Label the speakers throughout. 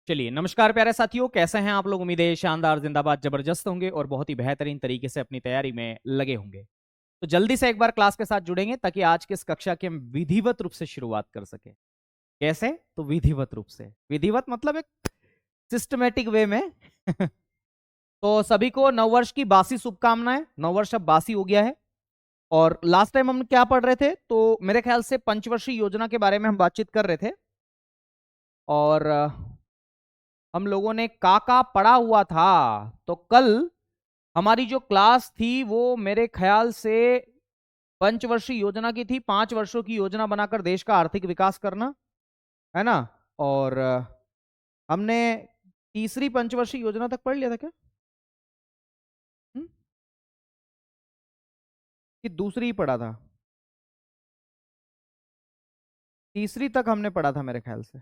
Speaker 1: चलिए, नमस्कार प्यारे साथियों, कैसे हैं आप लोग। उम्मीद है शानदार, जिंदाबाद, जबरदस्त होंगे और बहुत ही बेहतरीन तरीके से अपनी तैयारी में लगे होंगे। तो जल्दी से एक बार क्लास के साथ जुड़ेंगे ताकि आज की इस कक्षा की हम विधिवत रूप से शुरुआत कर सके। कैसे? तो विधिवत रूप से। विधिवत मतलब एक सिस्टमेटिक वे में। तो सभी को नववर्ष की बासी शुभकामनाएं। नववर्ष अब बासी हो गया है और लास्ट टाइम हम क्या पढ़ रहे थे, तो मेरे ख्याल से पंचवर्षीय योजना के बारे में हम बातचीत कर रहे थे और हम लोगों ने का पढ़ा हुआ था। तो कल हमारी जो क्लास थी वो मेरे ख्याल से पंचवर्षीय योजना की थी। 5 वर्षों की योजना बनाकर देश का आर्थिक विकास करना, है ना। और हमने तीसरी पंचवर्षीय योजना तक पढ़ लिया था क्या? हुँ? कि दूसरी ही पढ़ा था? तीसरी तक हमने पढ़ा था मेरे ख्याल से।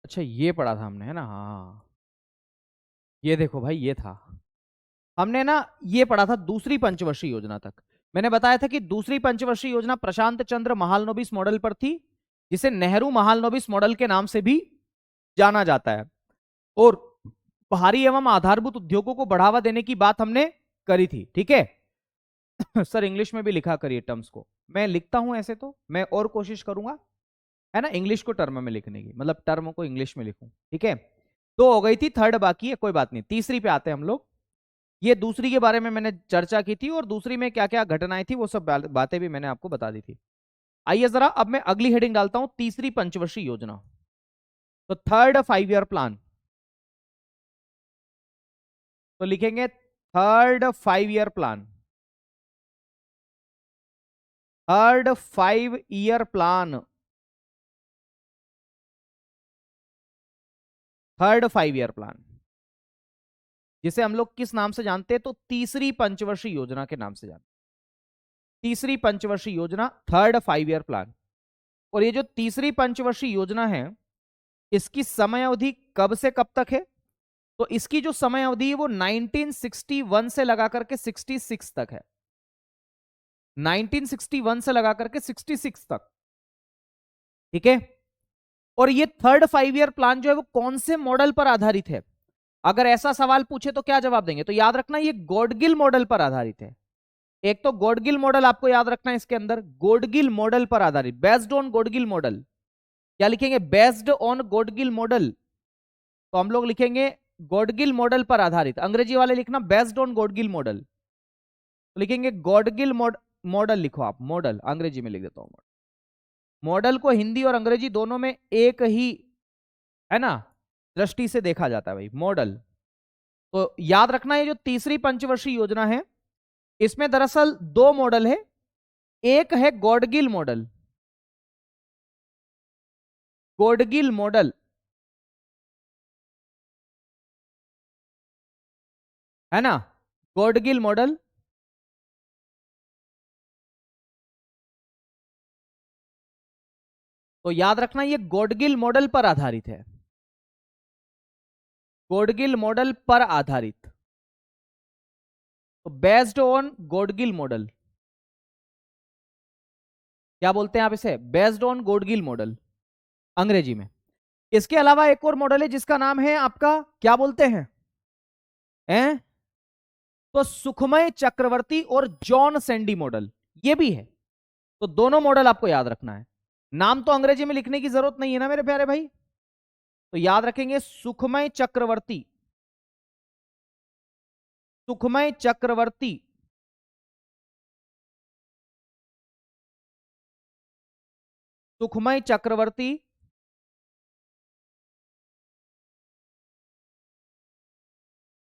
Speaker 1: अच्छा, ये पढ़ा था हमने, है ना। हाँ, ये देखो भाई, ये था। हमने ना ये पढ़ा था दूसरी पंचवर्षीय योजना तक। मैंने बताया था कि दूसरी पंचवर्षीय योजना प्रशांत चंद्र महालनोबिस मॉडल पर थी, जिसे नेहरू महालनोबिस मॉडल के नाम से भी जाना जाता है। और भारी एवं आधारभूत उद्योगों को बढ़ावा देने की बात हमने करी थी, ठीक है। सर इंग्लिश में भी लिखा करिए टर्म्स को। मैं लिखता हूं ऐसे, तो मैं और कोशिश करूंगा, है ना, इंग्लिश को टर्म में लिखने की, मतलब टर्म को इंग्लिश में लिखूं, ठीक है। दो हो गई थी, थर्ड बाकी है, कोई बात नहीं। तीसरी पे आते हैं हम लोग। ये दूसरी के बारे में मैंने चर्चा की थी और दूसरी में क्या क्या घटनाएं थी वो सब बातें भी मैंने आपको बता दी थी। आइए जरा अब मैं अगली हेडिंग डालता हूं, तीसरी पंचवर्षीय योजना। तो थर्ड 5 ईयर प्लान। तो लिखेंगे third 5 year plan. Third 5 year plan. Third 5 year plan, जिसे हम लोग किस नाम से जानते हैं, तो तीसरी पंचवर्षीय योजना के नाम से जानते हैं। तीसरी पंचवर्षीय योजना, थर्ड 5 ईयर प्लान। और ये जो तीसरी पंचवर्षीय योजना है, इसकी समय अवधि कब से कब तक है? तो इसकी जो समय अवधि है वो 1961 से लगा करके 66 तक है। 1961 से लगा करके 66 तक, ठीक है। और ये थर्ड 5 ईयर प्लान जो है वो कौन से मॉडल पर आधारित है? अगर ऐसा सवाल पूछे तो क्या जवाब देंगे? तो याद रखना ये गॉडगिल मॉडल पर आधारित है। एक तो गॉडगिल मॉडल आपको याद रखना है, इसके अंदर गॉडगिल मॉडल पर आधारित, बेस्ड ऑन गॉडगिल मॉडल। क्या लिखेंगे? Based on Gadgil model. तो हम लोग लिखेंगे गॉडगिल मॉडल पर आधारित। अंग्रेजी वाले लिखना बेस्ड ऑन गॉडगिल मॉडल, तो लिखेंगे गॉडगिल मॉडल। लिखो आप मॉडल, अंग्रेजी में लिख देता हूं। मॉडल को हिंदी और अंग्रेजी दोनों में एक ही, है ना, दृष्टि से देखा जाता है भाई, मॉडल। तो याद रखना ये जो तीसरी पंचवर्षीय योजना है, इसमें दरअसल दो मॉडल है। एक है गॉडगिल मॉडल, गॉडगिल मॉडल, है ना, गॉडगिल मॉडल। तो याद रखना ये गॉडगिल मॉडल पर आधारित है, गॉडगिल मॉडल पर आधारित। तो बेस्ड ऑन गॉडगिल मॉडल, क्या बोलते हैं आप इसे? बेस्ड ऑन गॉडगिल मॉडल अंग्रेजी में। इसके अलावा एक और मॉडल है जिसका नाम है आपका, क्या बोलते हैं, हैं? तो सुखमय चक्रवर्ती और जॉन सैंडी मॉडल, ये भी है। तो दोनों मॉडल आपको याद रखना है। नाम तो अंग्रेजी में लिखने की जरूरत नहीं है ना मेरे प्यारे भाई। तो याद रखेंगे सुखमय चक्रवर्ती, सुखमय चक्रवर्ती, सुखमय चक्रवर्ती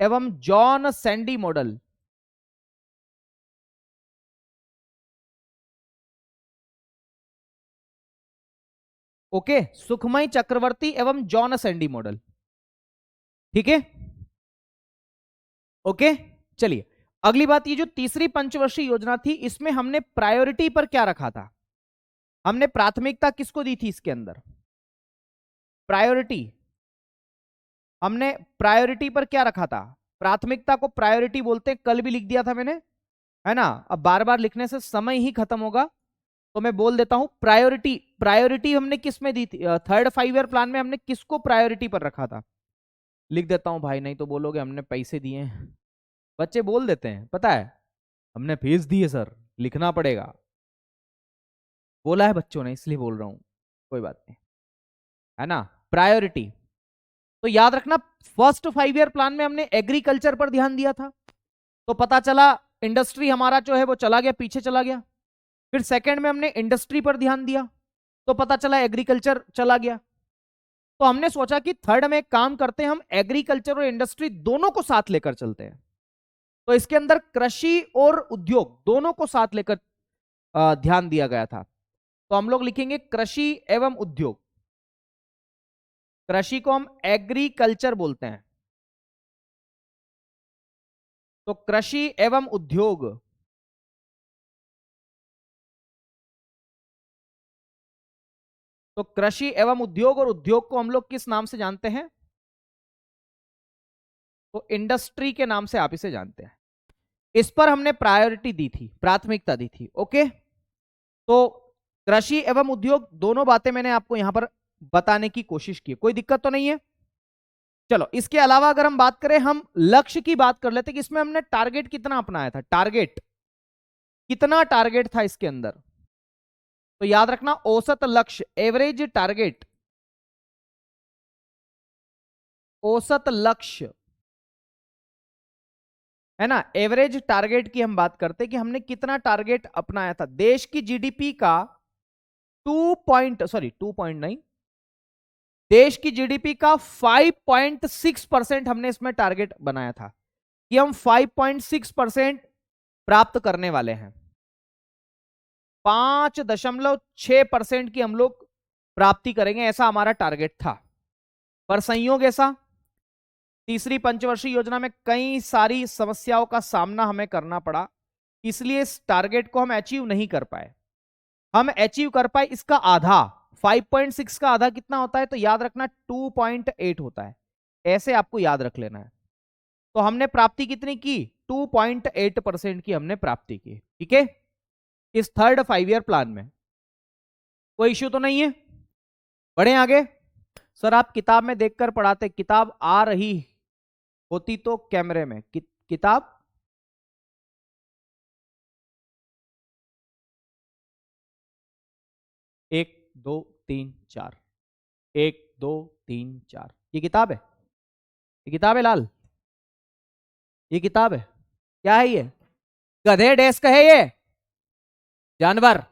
Speaker 1: एवं जॉन सैंडी मॉडल। ओके, सुखमय चक्रवर्ती एवं जॉन सैंडी मॉडल, ठीक है। ओके, चलिए अगली बात, ये जो तीसरी पंचवर्षीय योजना थी, इसमें हमने प्रायोरिटी पर क्या रखा था? हमने प्राथमिकता किसको दी थी इसके अंदर? प्रायोरिटी, हमने प्रायोरिटी पर क्या रखा था, प्राथमिकता को प्रायोरिटी बोलते हैं, कल भी लिख दिया था मैंने, है ना। अब बार बार लिखने से समय ही खत्म होगा, तो मैं बोल देता हूं प्रायोरिटी। प्रायोरिटी हमने किस में दी थी, थर्ड 5 ईयर प्लान में हमने किसको प्रायोरिटी पर रखा था। लिख देता हूं भाई, नहीं तो बोलोगे हमने पैसे दिए हैं। बच्चे बोल देते हैं, पता है हमने फीस दी है सर, लिखना पड़ेगा। बोला है बच्चों ने, इसलिए बोल रहा हूं, कोई बात नहीं, है ना। प्रायोरिटी, तो याद रखना फर्स्ट 5 ईयर प्लान में हमने एग्रीकल्चर पर ध्यान दिया था, तो पता चला इंडस्ट्री हमारा जो है वो चला गया, पीछे चला गया। फिर सेकंड में हमने इंडस्ट्री पर ध्यान दिया, तो पता चला एग्रीकल्चर चला गया। तो हमने सोचा कि थर्ड में एक काम करते हैं, हम एग्रीकल्चर और इंडस्ट्री दोनों को साथ लेकर चलते हैं। तो इसके अंदर कृषि और उद्योग दोनों को साथ लेकर ध्यान दिया गया था। तो हम लोग लिखेंगे कृषि एवं उद्योग। कृषि को हम एग्रीकल्चर बोलते हैं, तो कृषि एवं उद्योग। तो कृषि एवं उद्योग, और उद्योग को हम लोग किस नाम से जानते हैं, तो इंडस्ट्री के नाम से आप इसे जानते हैं। इस पर हमने प्रायोरिटी दी थी, प्राथमिकता दी थी। ओके, तो कृषि एवं उद्योग दोनों बातें मैंने आपको यहां पर बताने की कोशिश की, कोई दिक्कत तो नहीं है। चलो, इसके अलावा अगर हम बात करें, हम लक्ष्य की बात कर लेते कि इसमें हमने टारगेट कितना अपनाया था, टारगेट कितना टारगेट था इसके अंदर। तो याद रखना औसत लक्ष्य, एवरेज टारगेट, औसत लक्ष्य, है ना। एवरेज टारगेट की हम बात करते कि हमने कितना टारगेट अपनाया था। देश की जीडीपी का 2 नहीं, देश की जीडीपी का 5.6% हमने इसमें टारगेट बनाया था कि हम 5.6% प्राप्त करने वाले हैं। 5.6% की हम लोग प्राप्ति करेंगे, ऐसा हमारा टारगेट था। पर संयोग ऐसा, तीसरी पंचवर्षीय योजना में कई सारी समस्याओं का सामना हमें करना पड़ा, इसलिए इस टारगेट को हम अचीव नहीं कर पाए। हम अचीव कर पाए इसका आधा, 5.6 का आधा कितना होता है, तो याद रखना 2.8 होता है, ऐसे आपको याद रख लेना है। तो हमने प्राप्ति कितनी की, 2.8% की हमने प्राप्ति की। ठीक है, इस थर्ड 5 ईयर प्लान में कोई इश्यू तो नहीं है। बढ़े आगे। सर आप किताब में देखकर पढ़ाते, किताब आ रही होती तो कैमरे में किताब, एक दो तीन चार, एक दो तीन चार, ये किताब है, ये किताब है लाल, ये किताब है, क्या है ये, गधे डेस्क है ये, जानवर।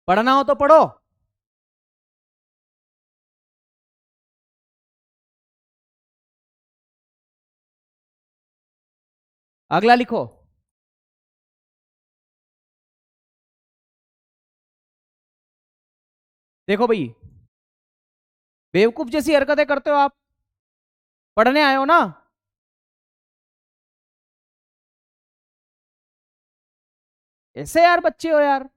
Speaker 1: पढ़ना हो तो पढ़ो। अगला लिखो। देखो भाई, बेवकूफ जैसी हरकतें करते हो आप, पढ़ने आए हो ना। ऐसे यार बच्चे हो यार,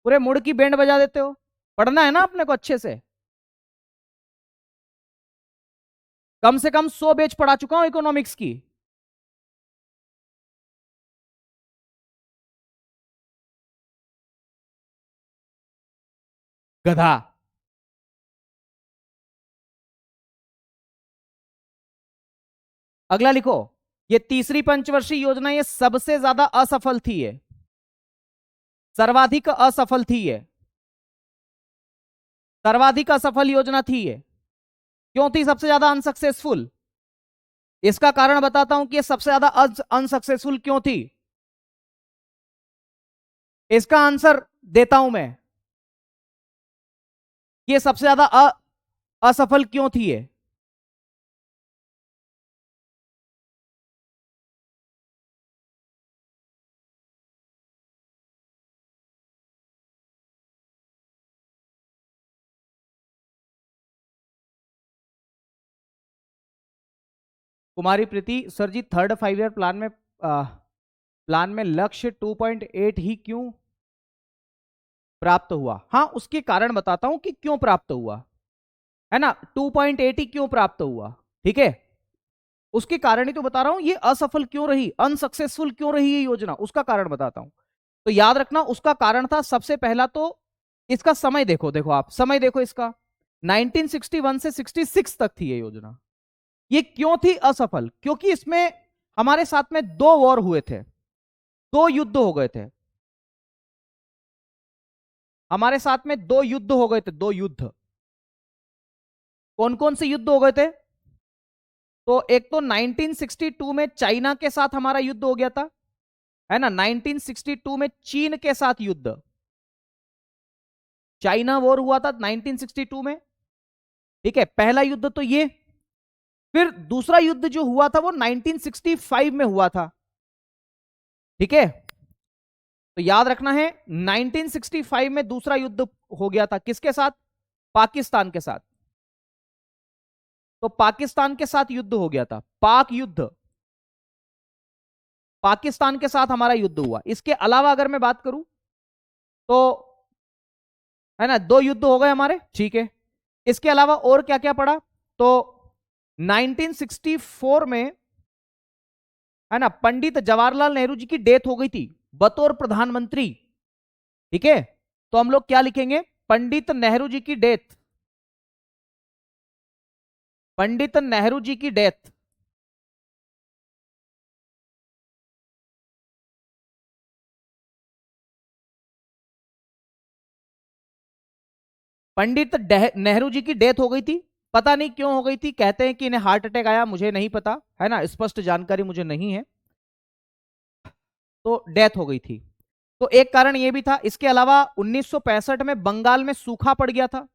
Speaker 1: पूरे मुड़ की बैंड बजा देते हो। पढ़ना है ना अपने को अच्छे से कम 100 पेज पढ़ा चुका हूं इकोनॉमिक्स की। गधा। अगला लिखो, ये तीसरी पंचवर्षीय योजना ये सबसे ज्यादा असफल थी, ये सर्वाधिक असफल थी, ये सर्वाधिक असफल योजना थी ये। क्यों थी सबसे ज्यादा अनसक्सेसफुल, इसका कारण बताता हूं कि ये सबसे ज्यादा अनसक्सेसफुल क्यों थी। इसका आंसर देता हूं मैं, ये सबसे ज्यादा असफल क्यों थी ये। कुमारी प्रीति, सर जी थर्ड 5 ईयर प्लान में लक्ष्य 2.8 ही क्यों, प्राप्त हुआ। हाँ, उसके कारण बताता हूं कि क्यों प्राप्त हुआ, है ना। 2.80 क्यों प्राप्त हुआ, ठीक है, उसके कारण ही तो बता रहा हूं। ये असफल क्यों रही, अनसक्सेसफुल क्यों रही ये योजना, उसका कारण बताता हूं। तो याद रखना, उसका कारण था सबसे पहला तो इसका समय देखो, देखो आप समय देखो इसका, 1961 से 66 तक थी ये योजना। ये क्यों थी असफल, क्योंकि इसमें हमारे साथ में दो वॉर हुए थे, दो युद्ध हो गए थे हमारे साथ में, दो युद्ध हो गए थे, दो युद्ध। कौन कौन से युद्ध हो गए थे? तो एक तो 1962 में चाइना के साथ हमारा युद्ध हो गया था, है ना। 1962 में चीन के साथ युद्ध, चाइना वॉर हुआ था 1962 में, ठीक है, पहला युद्ध तो ये। फिर दूसरा युद्ध जो हुआ था वो 1965 में हुआ था, ठीक है। तो याद रखना है 1965 में दूसरा युद्ध हो गया था, किसके साथ? पाकिस्तान के साथ। तो पाकिस्तान के साथ युद्ध हो गया था, पाक युद्ध, पाकिस्तान के साथ हमारा युद्ध हुआ। इसके अलावा अगर मैं बात करूं तो, है ना, दो युद्ध हो गए हमारे, ठीक है। इसके अलावा और क्या क्या पड़ा? तो 1964 में, है ना, पंडित जवाहरलाल नेहरू जी की डेथ हो गई थी बतौर प्रधानमंत्री, ठीक है। तो हम लोग क्या लिखेंगे? पंडित नेहरू जी की डेथ, पंडित नेहरू जी की डेथ। पंडित नेहरू जी की डेथ हो गई थी, पता नहीं क्यों हो गई थी, कहते हैं कि इन्हें हार्ट अटैक आया, मुझे नहीं पता, है ना, स्पष्ट जानकारी मुझे नहीं है। तो डेथ हो गई थी, तो एक कारण यह भी था। इसके अलावा 1965 में बंगाल में सूखा पड़ गया था,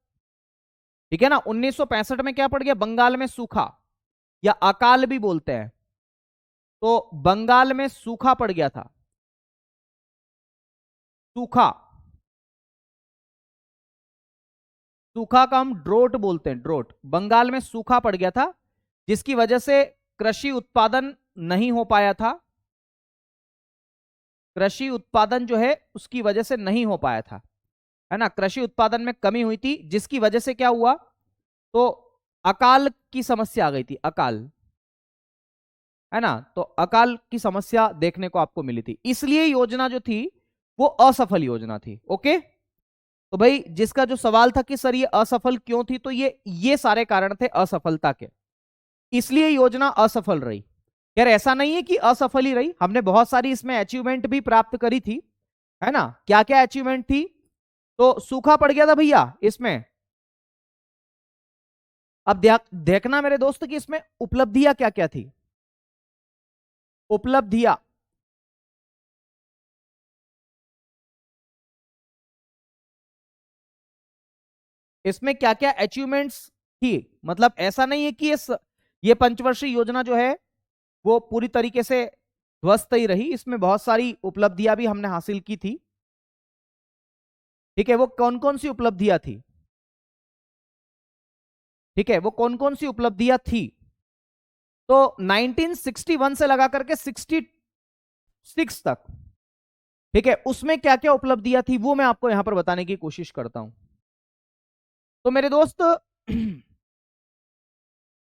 Speaker 1: ठीक है ना। 1965 में क्या पड़ गया? बंगाल में सूखा, या अकाल भी बोलते हैं। तो बंगाल में सूखा पड़ गया था, सूखा, सूखा का हम ड्रोट बोलते हैं, ड्रोट। बंगाल में सूखा पड़ गया था, जिसकी वजह से कृषि उत्पादन नहीं हो पाया था, कृषि उत्पादन जो है उसकी वजह से नहीं हो पाया था, है ना। कृषि उत्पादन में कमी हुई थी, जिसकी वजह से क्या हुआ? तो अकाल की समस्या आ गई थी, अकाल, है ना। तो अकाल की समस्या देखने को आपको मिली थी, इसलिए योजना जो थी वो असफल योजना थी। ओके, तो भाई जिसका जो सवाल था कि सर ये असफल क्यों थी, तो ये सारे कारण थे असफलता के, इसलिए योजना असफल रही। यार ऐसा नहीं है कि असफल ही रही, हमने बहुत सारी इसमें अचीवमेंट भी प्राप्त करी थी, है ना। क्या क्या अचीवमेंट थी? तो सूखा पड़ गया था भैया इसमें। अब देखना मेरे दोस्त कि इसमें उपलब्धियां क्या क्या थी, उपलब्धियां। इसमें क्या क्या अचीवमेंट्स थी, मतलब ऐसा नहीं है कि ये पंचवर्षीय योजना जो है वो पूरी तरीके से ध्वस्त ही रही, इसमें बहुत सारी उपलब्धियां भी हमने हासिल की थी, ठीक है। वो कौन कौन सी उपलब्धियां थी, ठीक है, वो कौन कौन सी उपलब्धियां थी? तो 1961 से लगा करके 66 तक, ठीक है, उसमें क्या क्या उपलब्धियां थी वो मैं आपको यहां पर बताने की कोशिश करता हूं। तो मेरे दोस्त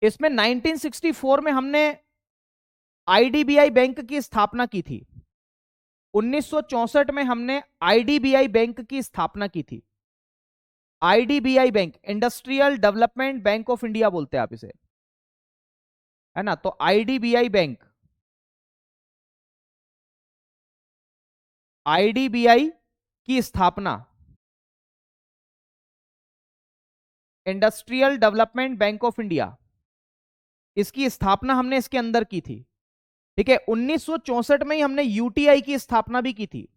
Speaker 1: इसमें 1964 में हमने आईडीबीआई बैंक की स्थापना की थी, 1964 में हमने आईडीबीआई बैंक की स्थापना की थी। IDBI bank, industrial development bank of India बोलते हैं आप इसे, है ना। तो आईडीबीआई बैंक, आईडीबीआई की स्थापना, industrial development bank of India, इसकी स्थापना हमने इसके अंदर की थी, ठीक है। 1964 में ही हमने यूटीआई की स्थापना भी की थी।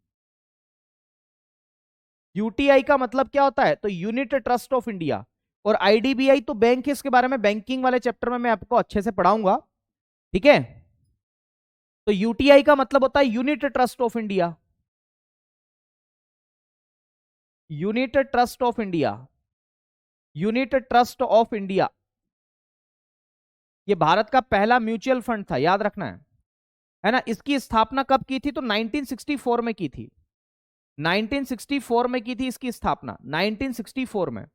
Speaker 1: यूटीआई का मतलब क्या होता है? तो यूनिट ट्रस्ट ऑफ इंडिया, और आईडीबीआई तो बैंक है, इसके बारे में बैंकिंग वाले चैप्टर में मैं आपको अच्छे से पढ़ाऊंगा, ठीक है। तो यूटीआई का मतलब होता है unit trust of India, unit trust of India, unit trust of India. ये भारत का पहला म्यूचुअल फंड था, याद रखना है ना। इसकी स्थापना कब की थी? तो 1964 में की थी, 1964 में की थी इसकी स्थापना, 1964 में।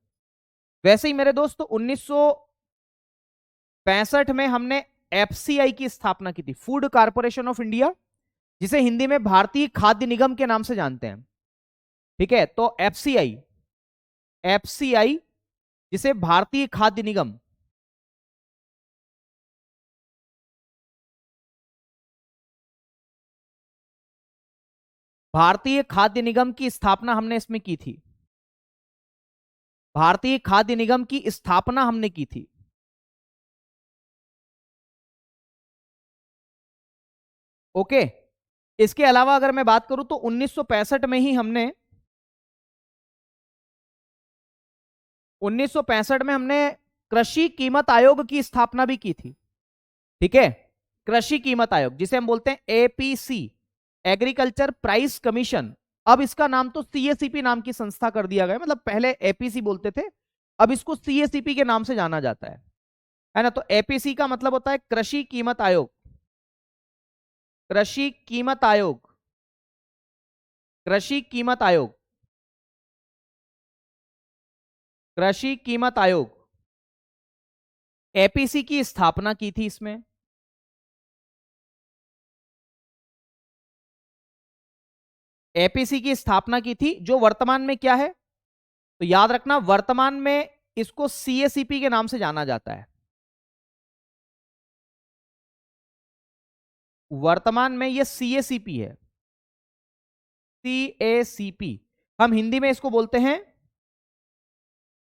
Speaker 1: वैसे ही मेरे दोस्त 1965 में हमने एफसीआई की स्थापना की थी, फूड कारपोरेशन ऑफ इंडिया, जिसे हिंदी में भारतीय खाद्य निगम के नाम से जानते हैं। ठीक है, तो एफसीआई, एफसीआई जिसे भारतीय खाद्य निगम, भारतीय खाद्य निगम की स्थापना हमने इसमें की थी, भारतीय खाद्य निगम की स्थापना हमने की थी। ओके, इसके अलावा अगर मैं बात करूं तो 1965 में ही हमने 1965 में हमने कृषि कीमत आयोग की स्थापना भी की थी। ठीक है, कृषि कीमत आयोग जिसे हम बोलते हैं एपीसी, एग्रीकल्चर प्राइस कमीशन। अब इसका नाम तो सीएसीपी नाम की संस्था कर दिया गया, मतलब पहले एपीसी बोलते थे, अब इसको सीएसीपी के नाम से जाना जाता है ना। तो एपीसी का मतलब होता है कृषि कीमत आयोग, कृषि कीमत आयोग, कृषि कीमत आयोग, कृषि कीमत आयोग, एपीसी की स्थापना की थी इसमें। एपीसी की स्थापना की थी, जो वर्तमान में क्या है, तो याद रखना वर्तमान में इसको सीएसीपी के नाम से जाना जाता है। वर्तमान में ये सीएसीपी है, सीएसीपी। हम हिंदी में इसको बोलते हैं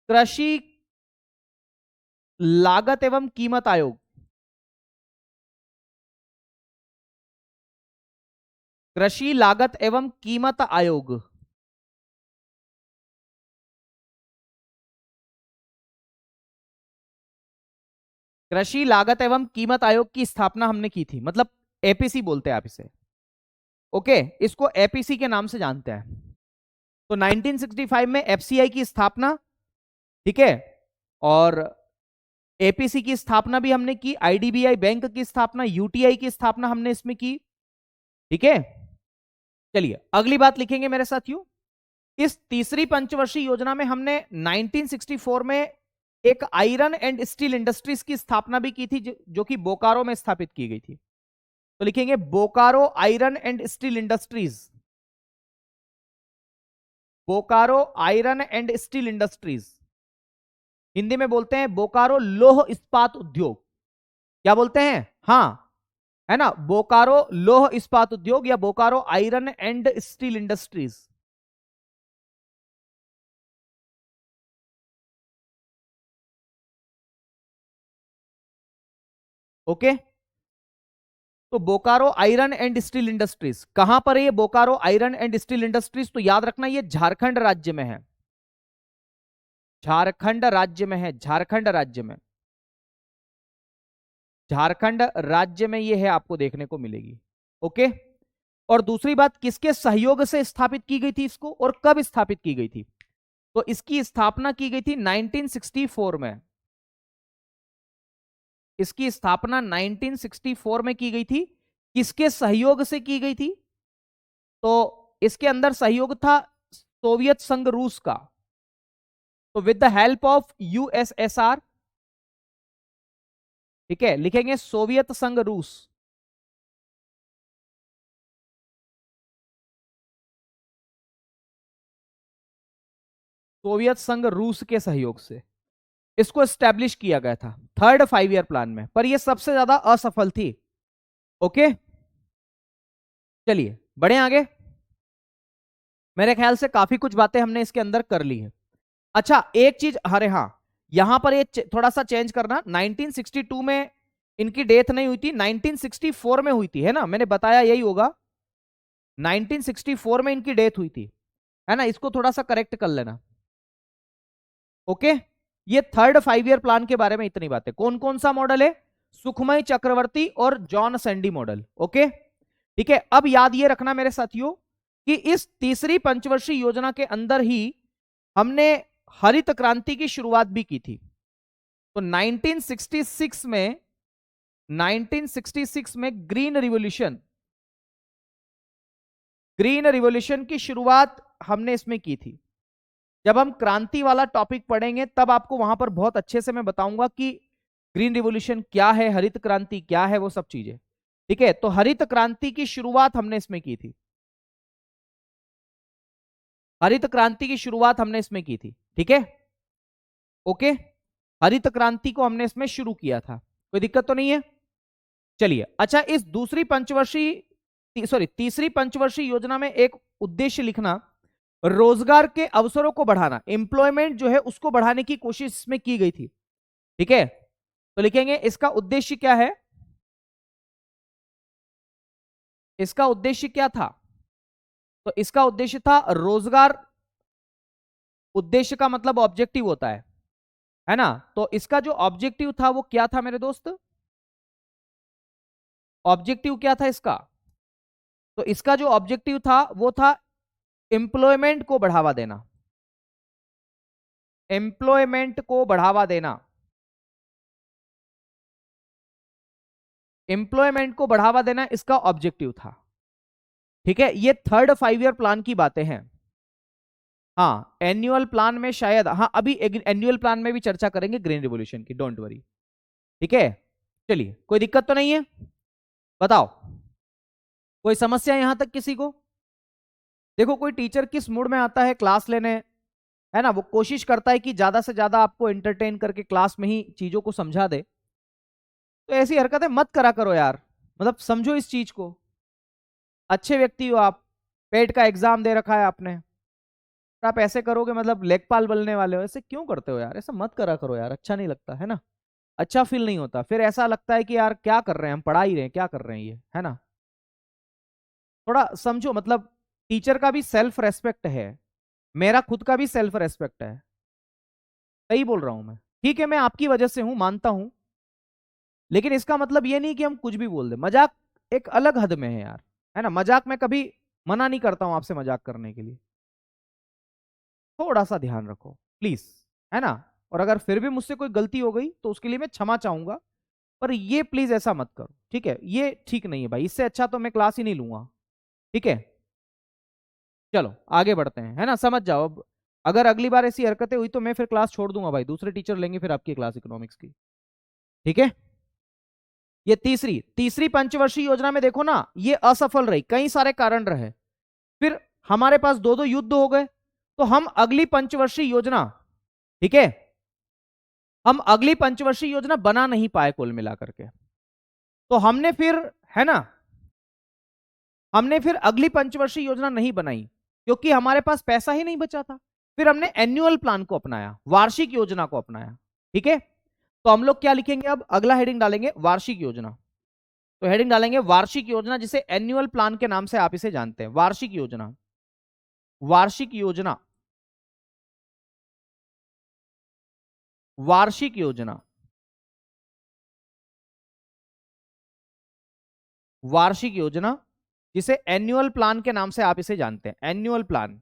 Speaker 1: कृषि लागत एवं कीमत आयोग, कृषि लागत एवं कीमत आयोग। कृषि लागत एवं कीमत आयोग की स्थापना हमने की थी, मतलब एपीसी बोलते हैं आप इसे। ओके, इसको एपीसी के नाम से जानते हैं। तो 1965 में एफसीआई की स्थापना, ठीक है, और एपीसी की स्थापना भी हमने की, आईडीबीआई बैंक की स्थापना, यूटीआई की स्थापना हमने इसमें की। ठीक है, चलिए अगली बात लिखेंगे मेरे साथियों। इस तीसरी पंचवर्षीय योजना में हमने 1964 में एक आयरन एंड स्टील इंडस्ट्रीज की स्थापना भी की थी, जो कि बोकारो में स्थापित की गई थी। तो लिखेंगे Bokaro iron and steel industries, Bokaro iron and steel industries, Hindi में बोलते हैं बोकारो लौह इस्पात उद्योग। क्या बोलते हैं, हाँ, है ना, बोकारो लौह इस्पात उद्योग या Bokaro iron and steel industries. Okay, तो Bokaro iron and steel industries कहां पर है, ये Bokaro iron and steel industries, तो याद रखना ये झारखंड राज्य में है, झारखंड राज्य में है, झारखंड राज्य में, झारखंड राज्य में ये है, आपको देखने को मिलेगी। ओके, और दूसरी बात, किसके सहयोग से स्थापित की गई थी इसको, और कब स्थापित की गई थी, तो इसकी स्थापना की गई थी 1964 में, इसकी स्थापना 1964 में की गई थी। किसके सहयोग से की गई थी, तो इसके अंदर सहयोग था सोवियत संघ रूस का, तो with the help of USSR. ठीक है, लिखेंगे सोवियत संघ रूस, सोवियत संघ रूस के सहयोग से इसको एस्टेब्लिश किया गया था थर्ड 5 ईयर प्लान में, पर यह सबसे ज्यादा असफल थी। ओके, चलिए बढ़े आगे। मेरे ख्याल से काफी कुछ बातें हमने इसके अंदर कर ली है। अच्छा एक चीज, अरे हाँ, यहां पर ये थोड़ा सा चेंज करना, 1962 में इनकी डेथ नहीं हुई थी, 1964 में हुई थी, है ना, मैंने बताया यही होगा, 1964 में इनकी डेथ हुई थी, है ना, इसको थोड़ा सा करेक्ट कर लेना। ओके, ये थर्ड 5 ईयर प्लान के बारे में इतनी बातें। कौन कौन सा मॉडल है, सुखमय चक्रवर्ती और जॉन सैंडी मॉडल। ओके, ठीक है, अब याद ये रखना मेरे साथियों कि इस तीसरी पंचवर्षीय योजना के अंदर ही हमने हरित क्रांति की शुरुआत भी की थी। तो 1966 में ग्रीन रिवॉल्यूशन, ग्रीन रिवॉल्यूशन की शुरुआत हमने इसमें की थी। जब हम क्रांति वाला टॉपिक पढ़ेंगे तब आपको वहां पर बहुत अच्छे से मैं बताऊंगा कि ग्रीन रिवॉल्यूशन क्या है, हरित क्रांति क्या है, वो सब चीजें। ठीक है, तो हरित क्रांति की शुरुआत हमने इसमें की थी। हरित क्रांति की शुरुआत हमने इसमें की थी। ठीक है, ओके। हरित क्रांति को हमने इसमें शुरू किया था, कोई दिक्कत तो नहीं है। चलिए, अच्छा, इस तीसरी पंचवर्षीय योजना में एक उद्देश्य लिखना, रोजगार के अवसरों को बढ़ाना, एम्प्लॉयमेंट जो है उसको बढ़ाने की कोशिश इसमें की गई थी। ठीक है, तो लिखेंगे इसका उद्देश्य क्या है। इसका उद्देश्य क्या था? तो इसका उद्देश्य था रोजगार। उद्देश्य का मतलब ऑब्जेक्टिव होता है ना। तो इसका जो ऑब्जेक्टिव था वो क्या था मेरे दोस्त? ऑब्जेक्टिव क्या था इसका? तो इसका जो ऑब्जेक्टिव था वो था एम्प्लॉयमेंट को बढ़ावा देना। एम्प्लॉयमेंट को बढ़ावा देना। एम्प्लॉयमेंट को बढ़ावा देना इसका ऑब्जेक्टिव था। ठीक है, ये 3rd 5 ईयर प्लान की बातें हैं। हाँ, एनुअल प्लान में शायद, हाँ अभी एनुअल प्लान में भी चर्चा करेंगे ग्रीन रिवॉल्यूशन की, डोंट वरी। ठीक है, चलिए, कोई दिक्कत तो नहीं है? बताओ, कोई समस्या यहां तक किसी को? देखो, कोई टीचर किस मूड में आता है क्लास लेने, है ना, वो कोशिश करता है कि ज्यादा से ज्यादा आपको एंटरटेन करके क्लास में ही चीजों को समझा दे। तो ऐसी हरकतें मत करा करो यार, मतलब समझो इस चीज को। अच्छे व्यक्ति हो आप, पेट का एग्जाम दे रखा है आपने, आप ऐसे करोगे मतलब लेखपाल बनने वाले हो। ऐसे क्यों करते हो यार? ऐसा मत करा करो यार, अच्छा नहीं लगता है ना, अच्छा फील नहीं होता। फिर ऐसा लगता है कि यार क्या कर रहे हैं हम, पढ़ा ही रहे हैं, क्या कर रहे हैं ये, है ना। थोड़ा समझो, मतलब टीचर का भी सेल्फ रेस्पेक्ट है, मेरा खुद का भी सेल्फ रेस्पेक्ट है। सही बोल रहा हूं मैं? ठीक है, मैं आपकी वजह से हूं, मानता हूं, लेकिन इसका मतलब ये नहीं कि हम कुछ भी बोल दे। मजाक एक अलग हद में है यार, है ना। मजाक में कभी मना नहीं करता हूं आपसे मजाक करने के लिए, थोड़ा सा ध्यान रखो प्लीज, है ना। और अगर फिर भी मुझसे कोई गलती हो गई तो उसके लिए मैं क्षमा चाहूंगा, पर ये प्लीज ऐसा मत करो, ठीक है। ये ठीक नहीं है भाई, इससे अच्छा तो मैं क्लास ही नहीं लूंगा। ठीक है, चलो आगे बढ़ते हैं, है ना। समझ जाओ अब, अगर अगली बार ऐसी हरकतें हुई तो मैं फिर क्लास छोड़ दूंगा भाई, दूसरे टीचर लेंगे फिर आपकी क्लास इकोनॉमिक्स की। ठीक है, ये तीसरी पंचवर्षीय योजना में देखो ना, ये असफल रही, कई सारे कारण रहे। फिर हमारे पास 2 युद्ध हो गए, तो हम अगली पंचवर्षीय योजना, ठीक है, हम अगली पंचवर्षीय योजना बना नहीं पाए कुल मिलाकर के। तो हमने फिर, है ना, हमने फिर अगली पंचवर्षीय योजना नहीं बनाई क्योंकि हमारे पास पैसा ही नहीं बचा था। फिर हमने एनुअल प्लान को अपनाया, वार्षिक योजना को अपनाया। ठीक है, तो हम लोग क्या लिखेंगे अब? अगला हेडिंग डालेंगे वार्षिक योजना। तो हेडिंग डालेंगे वार्षिक योजना, जिसे एनुअल प्लान के नाम से आप इसे जानते हैं, वार्षिक योजना। वार्षिक योजना, वार्षिक योजना, वार्षिक योजना, जिसे एनुअल प्लान के नाम से आप इसे जानते हैं, एनुअल प्लान।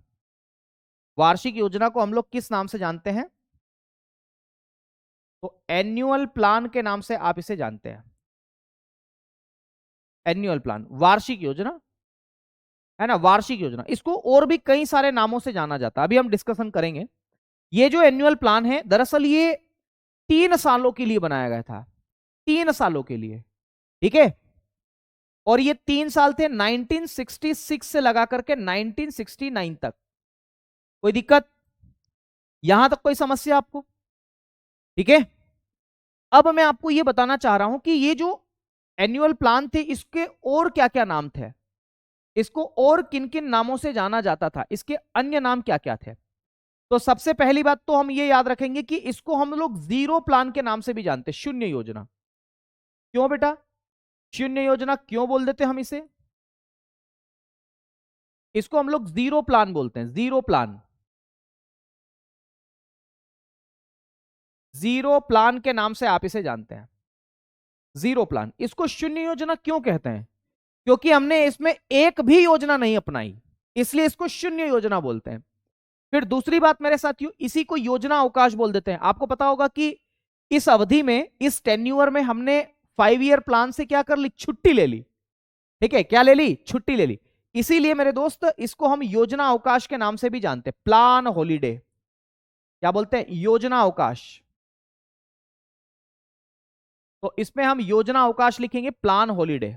Speaker 1: वार्षिक योजना को हम लोग किस नाम से जानते हैं? तो एनुअल प्लान के नाम से आप इसे जानते हैं, एनुअल प्लान, वार्षिक योजना, है ना, वार्षिक योजना। इसको और भी कई सारे नामों से जाना जाता है, अभी हम डिस्कशन करेंगे। ये जो एनुअल प्लान है, दरअसल ये 3 सालों के लिए बनाया गया था, 3 सालों के लिए। ठीक है, और ये 3 साल थे 1966 से लगा करके 1969 तक। कोई दिक्कत यहां तक? कोई समस्या आपको? ठीक है, अब मैं आपको ये बताना चाह रहा हूं कि ये जो एनुअल प्लान थे इसके और क्या क्या नाम थे, इसको और किन किन नामों से जाना जाता था, इसके अन्य नाम क्या क्या थे। तो सबसे पहली बात तो हम ये याद रखेंगे कि इसको हम लोग जीरो प्लान के नाम से भी जानते हैं, शून्य योजना। क्यों बेटा शून्य योजना क्यों बोल देते हम इसे? इसको हम लोग जीरो प्लान बोलते हैं, जीरो प्लान, जीरो प्लान के नाम से आप इसे जानते हैं, जीरो प्लान। इसको शून्य योजना क्यों कहते हैं? क्योंकि हमने इसमें एक भी योजना नहीं अपनाई, इसलिए इसको शून्य योजना बोलते हैं। फिर दूसरी बात मेरे साथियों, इसी को योजना अवकाश बोल देते हैं। आपको पता होगा कि इस अवधि में, इस टेन्यूअर में हमने 5 ईयर प्लान से क्या कर ली? छुट्टी ले ली। ठीक है, क्या ले ली? छुट्टी ले ली। इसीलिए मेरे दोस्त इसको हम योजना अवकाश के नाम से भी जानते हैं, प्लान हॉलीडे। क्या बोलते हैं? योजना अवकाश। तो इसमें हम योजना अवकाश लिखेंगे, प्लान हॉलीडे।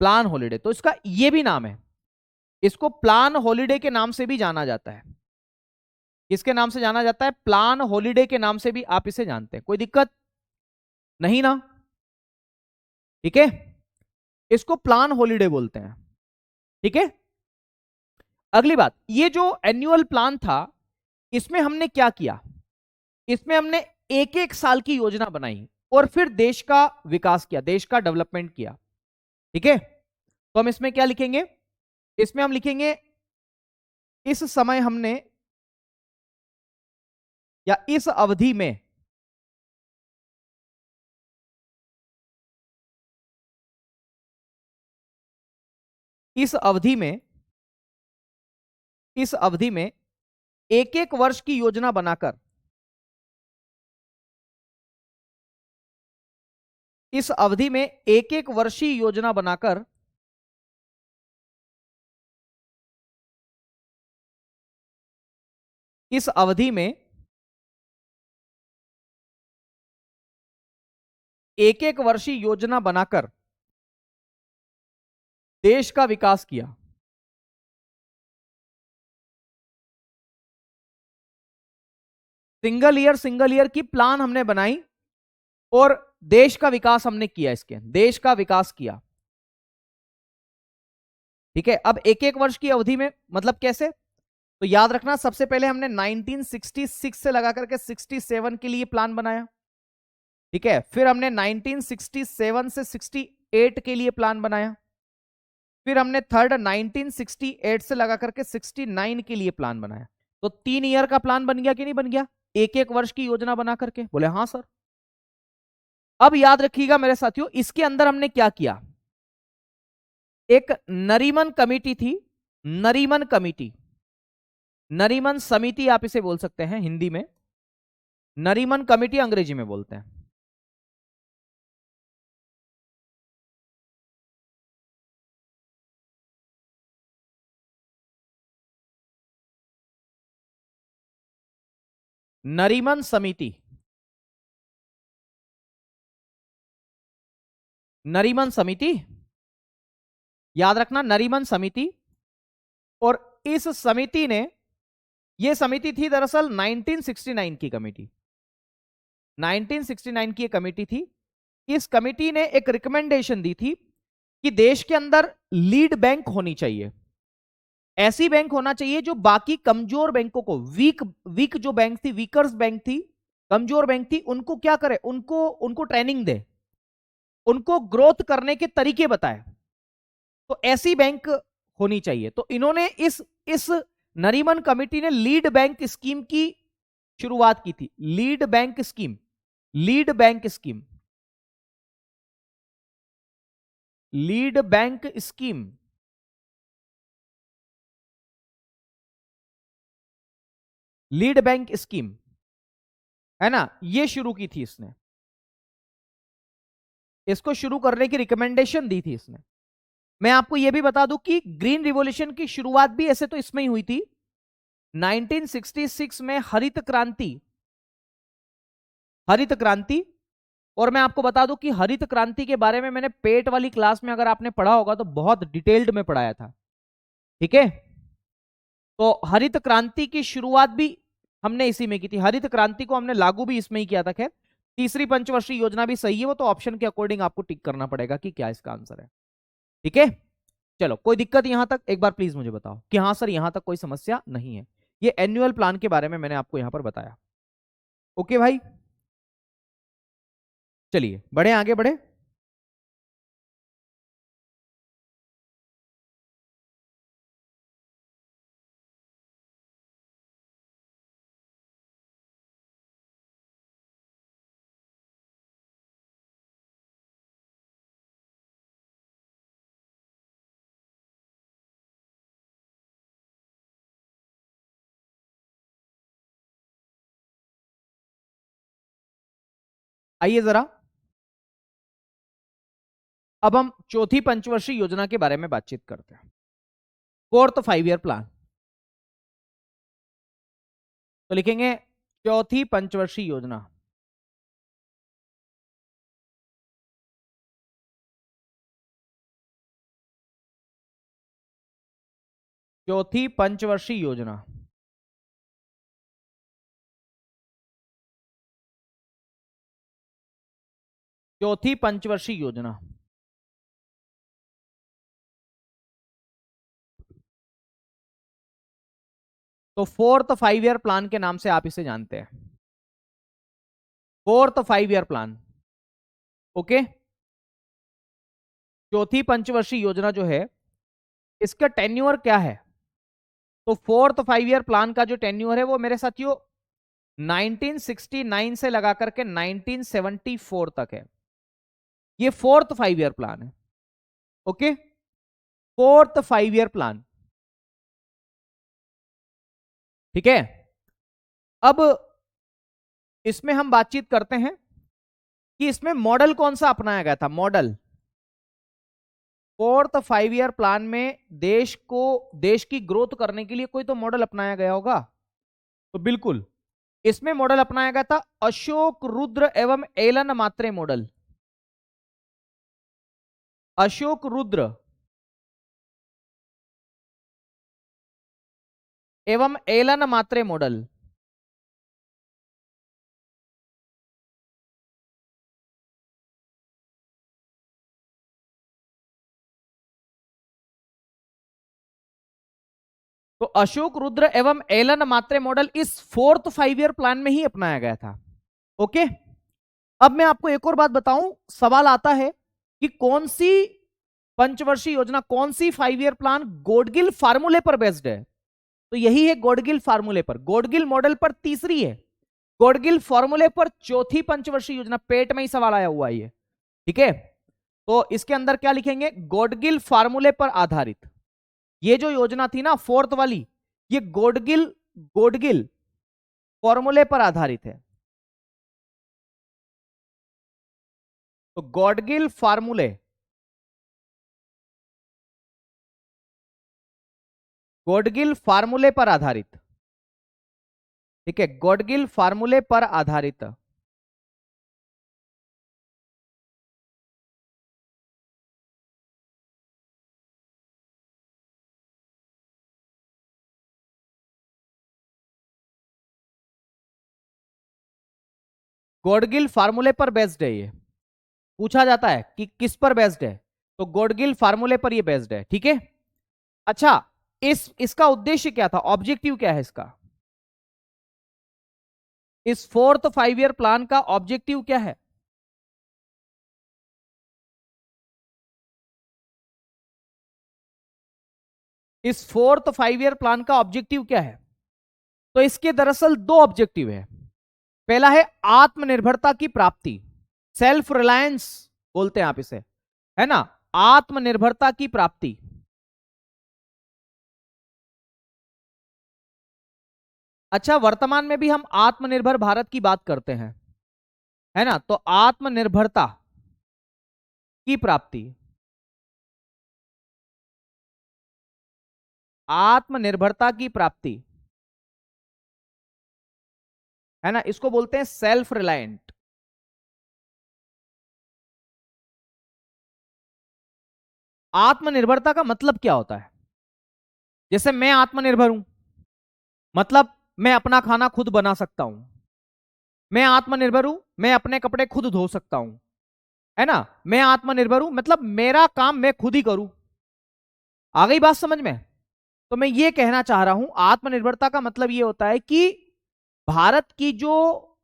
Speaker 1: प्लान हॉलीडे, तो इसका ये भी नाम है, इसको प्लान हॉलीडे के नाम से भी जाना जाता है। किसके नाम से जाना जाता है? प्लान हॉलीडे के नाम से भी आप इसे जानते हैं। कोई दिक्कत नहीं ना? ठीक है, इसको प्लान हॉलीडे बोलते हैं। ठीक है, अगली बात, ये जो एनुअल प्लान था, इसमें हमने क्या किया? इसमें हमने एक एक साल की योजना बनाई और फिर देश का विकास किया, देश का डेवलपमेंट किया। ठीक है, तो हम इसमें क्या लिखेंगे? इसमें हम लिखेंगे इस समय हमने, या इस अवधि में, इस अवधि में, इस अवधि में एक एक वर्ष की योजना बनाकर, इस अवधि में एक एक वर्षीय योजना बनाकर इस अवधि में एक एक वर्षीय योजना बनाकर देश का विकास किया। सिंगल ईयर की प्लान हमने बनाई और देश का विकास हमने किया, इसके देश का विकास किया। ठीक है, अब एक एक वर्ष की अवधि में मतलब कैसे? तो याद रखना, सबसे पहले हमने 1966 से लगा करके 67 के लिए प्लान बनाया। ठीक है, फिर हमने 1967 से 68 के लिए प्लान बनाया। फिर हमने थर्ड 1968 से लगा करके 69 के लिए प्लान बनाया। तो 3 ईयर का प्लान बन गया कि नहीं बन गया? एक एक वर्ष की योजना बना करके। बोले हाँ सर। अब याद रखिएगा मेरे साथियों, इसके अंदर हमने क्या किया? एक नरीमन कमेटी थी, नरीमन कमेटी, नरीमन समिति आप इसे बोल सकते हैं हिंदी में, नरीमन कमेटी अंग्रेजी में बोलते हैं। नरीमन समिति, नरीमन समिति, याद रखना, नरीमन समिति। और इस समिति ने, यह समिति थी दरअसल 1969 की कमेटी, 1969 की एक कमेटी थी। इस कमेटी ने एक रिकमेंडेशन दी थी कि देश के अंदर लीड बैंक होनी चाहिए, ऐसी बैंक होना चाहिए जो बाकी कमजोर बैंकों को, वीक वीक जो बैंक थी, वीकर्स बैंक थी, कमजोर बैंक थी, उनको क्या करे? उनको उनको ट्रेनिंग दे, उनको ग्रोथ करने के तरीके बताए। तो ऐसी बैंक होनी चाहिए। तो इन्होंने इस नरीमन कमेटी ने लीड बैंक स्कीम की शुरुआत की थी। Lead bank scheme, lead bank scheme, lead bank scheme, lead bank scheme, है ना, ये शुरू की थी इसने। इसको शुरू करने की रिकमेंडेशन दी थी इसने। मैं आपको यह भी बता दूं कि ग्रीन रिवॉल्यूशन की शुरुआत भी ऐसे तो इसमें ही हुई थी, 1966 में हरित क्रांति, हरित क्रांति। और मैं आपको बता दूं कि हरित क्रांति के बारे में मैंने पेट वाली क्लास में, अगर आपने पढ़ा होगा तो बहुत डिटेल्ड में पढ़ाया था। ठीक है, तो हरित क्रांति की शुरुआत भी हमने इसी में की थी, हरित क्रांति को हमने लागू भी इसमें ही किया था। खैर, तीसरी पंचवर्षीय योजना भी सही है, वो तो ऑप्शन के अकॉर्डिंग आपको टिक करना पड़ेगा कि क्या इसका आंसर है। ठीक है, चलो, कोई दिक्कत यहां तक एक बार प्लीज मुझे बताओ कि हाँ सर यहां तक कोई समस्या नहीं है। ये एनुअल प्लान के बारे में मैंने आपको यहां पर बताया। ओके भाई, चलिए बढ़े, आगे बढ़े। आइए जरा, अब हम चौथी पंचवर्षीय योजना के बारे में बातचीत करते हैं, 4th 5 ईयर प्लान। तो लिखेंगे चौथी पंचवर्षीय योजना। चौथी पंचवर्षीय योजना। चौथी पंचवर्षीय योजना। तो 4th 5 ईयर प्लान के नाम से आप इसे जानते हैं, 4th 5 ईयर प्लान। ओके, चौथी पंचवर्षीय योजना जो है इसका टेन्योर क्या है? तो 4th 5 ईयर प्लान का जो टेन्योर है वो मेरे साथियों 1969 से लगा करके 1974 तक है। ये 4th 5 ईयर प्लान है। ओके, 4th 5 ईयर प्लान, ठीक है। अब इसमें हम बातचीत करते हैं कि इसमें मॉडल कौन सा अपनाया गया था। मॉडल 4th 5 ईयर प्लान में देश की ग्रोथ करने के लिए कोई तो मॉडल अपनाया गया होगा। तो बिल्कुल इसमें मॉडल अपनाया गया था अशोक रुद्र एवं एलन मात्रे मॉडल। अशोक रुद्र एवं एलन मात्रे मॉडल। तो अशोक रुद्र एवं एलन मात्रे मॉडल इस 4th 5 ईयर प्लान में ही अपनाया गया था। ओके, अब मैं आपको एक और बात बताऊं, सवाल आता है कि कौन सी पंचवर्षीय योजना, कौन सी 5 ईयर प्लान गॉडगिल फार्मूले पर बेस्ड है? तो यही है गॉडगिल फार्मूले पर। गॉडगिल मॉडल पर तीसरी है, गॉडगिल फार्मूले पर चौथी पंचवर्षीय योजना। पेट में ही सवाल आया हुआ है ये, ठीक है। तो इसके अंदर क्या लिखेंगे? गॉडगिल फार्मूले पर आधारित ये जो योजना थी ना 4th वाली, ये गॉडगिल फॉर्मूले पर आधारित है। तो गॉडगिल फार्मूले, गॉडगिल फार्मूले पर आधारित, ठीक है, गॉडगिल फार्मूले पर आधारित। गॉडगिल फार्मूले पर बेस्ड है ये। पूछा जाता है कि किस पर बेस्ड है, तो गॉडगिल फार्मूले पर ये बेस्ड है, ठीक है। अच्छा, इसका उद्देश्य क्या था, ऑब्जेक्टिव क्या है इसका? इस 4th 5 ईयर प्लान का ऑब्जेक्टिव क्या है? इस 4th 5 ईयर प्लान का ऑब्जेक्टिव क्या है? तो इसके दरअसल दो ऑब्जेक्टिव है। पहला है आत्मनिर्भरता की प्राप्ति, सेल्फ रिलायंस बोलते हैं आप इसे, है ना, आत्मनिर्भरता की प्राप्ति। अच्छा, वर्तमान में भी हम आत्मनिर्भर भारत की बात करते हैं, है ना, तो आत्मनिर्भरता की प्राप्ति, आत्मनिर्भरता की प्राप्ति, है ना, इसको बोलते हैं सेल्फ रिलायंट। आत्मनिर्भरता का मतलब क्या होता है? जैसे मैं आत्मनिर्भर हूं, मतलब मैं अपना खाना खुद बना सकता हूं। मैं आत्मनिर्भर हूं, मैं अपने कपड़े खुद धो सकता हूं, है ना। मैं आत्मनिर्भर हूं मतलब मेरा काम मैं खुद ही करूं। आ गई बात समझ में? तो मैं ये कहना चाह रहा हूं, आत्मनिर्भरता का मतलब ये होता है कि भारत की जो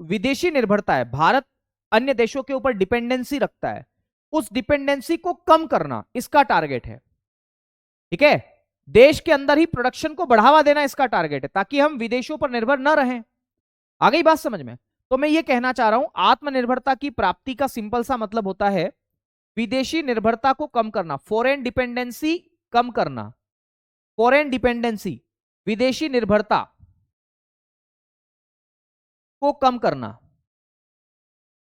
Speaker 1: विदेशी निर्भरता है, भारत अन्य देशों के ऊपर डिपेंडेंसी रखता है, उस डिपेंडेंसी को कम करना इसका टारगेट है, ठीक है। देश के अंदर ही प्रोडक्शन को बढ़ावा देना इसका टारगेट है, ताकि हम विदेशों पर निर्भर न रहें। आ गई बात समझ में? तो मैं ये कहना चाह रहा हूं, आत्मनिर्भरता की प्राप्ति का सिंपल सा मतलब होता है विदेशी निर्भरता को कम करना, फॉरेन डिपेंडेंसी कम करना, फॉरेन डिपेंडेंसी, विदेशी निर्भरता को कम करना,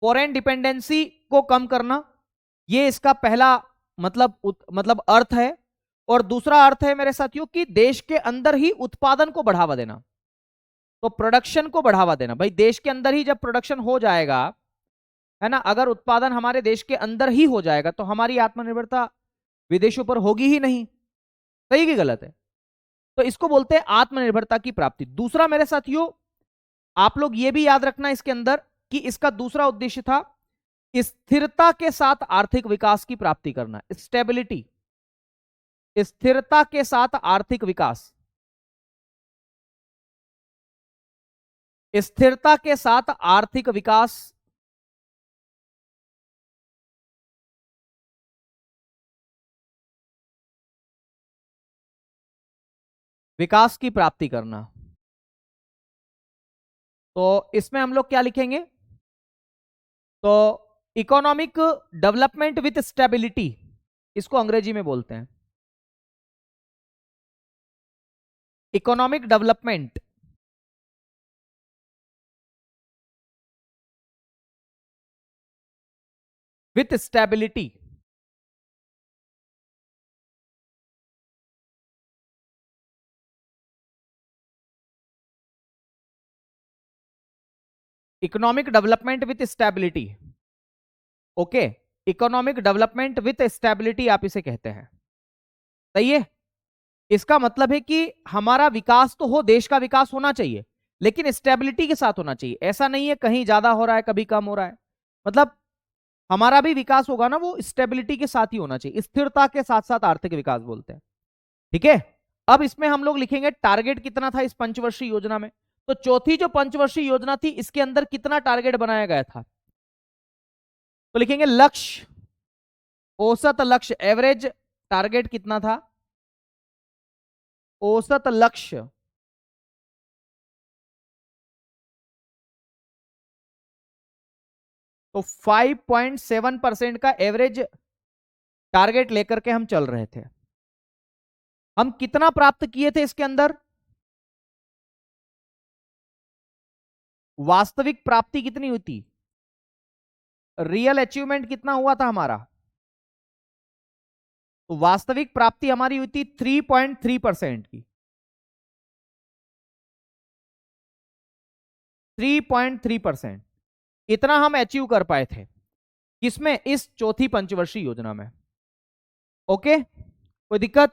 Speaker 1: फॉरेन डिपेंडेंसी को कम करना, ये इसका पहला मतलब अर्थ है, और दूसरा अर्थ है मेरे साथियों कि देश के अंदर ही उत्पादन को बढ़ावा देना, तो प्रोडक्शन को बढ़ावा देना। भाई देश के अंदर ही जब प्रोडक्शन हो जाएगा, है ना, अगर उत्पादन हमारे देश के अंदर ही हो जाएगा तो हमारी आत्मनिर्भरता विदेशों पर होगी ही नहीं। सही कि गलत है? तो इसको बोलते हैं आत्मनिर्भरता की प्राप्ति। दूसरा मेरे साथियों, आप लोग ये भी याद रखना इसके अंदर कि इसका दूसरा उद्देश्य था स्थिरता के साथ आर्थिक विकास की प्राप्ति करना। स्टेबिलिटी, स्थिरता के साथ आर्थिक विकास, स्थिरता के साथ आर्थिक विकास, विकास की प्राप्ति करना। तो इसमें हम लोग क्या लिखेंगे? तो इकोनॉमिक डेवलपमेंट विथ स्टेबिलिटी, इसको अंग्रेजी में बोलते हैं economic development with stability. Economic development with stability, okay, economic development with stability आप इसे कहते हैं। सही है? इसका मतलब है कि हमारा विकास तो हो, देश का विकास होना चाहिए, लेकिन स्टेबिलिटी के साथ होना चाहिए। ऐसा नहीं है कहीं ज्यादा हो रहा है कभी कम हो रहा है, मतलब हमारा भी विकास होगा ना, वो स्टेबिलिटी के साथ ही होना चाहिए। स्थिरता के साथ साथ आर्थिक विकास बोलते हैं। ठीक है, अब इसमें हम लोग लिखेंगे टारगेट कितना था इस पंचवर्षीय योजना में। तो चौथी जो पंचवर्षीय योजना थी इसके अंदर कितना टारगेट बनाया गया था? तो लिखेंगे लक्ष्य, औसत लक्ष्य, एवरेज टारगेट कितना था? औसत लक्ष्य तो 5.7% का एवरेज टारगेट लेकर के हम चल रहे थे। हम कितना प्राप्त किए थे इसके अंदर? वास्तविक प्राप्ति कितनी हुई थी? रियल अचीवमेंट कितना हुआ था हमारा? तो वास्तविक प्राप्ति हमारी हुई थी 3.3% की, 3.3%। इतना हम अचीव कर पाए थे किसमें? इस चौथी पंचवर्षीय योजना में। ओके, कोई दिक्कत?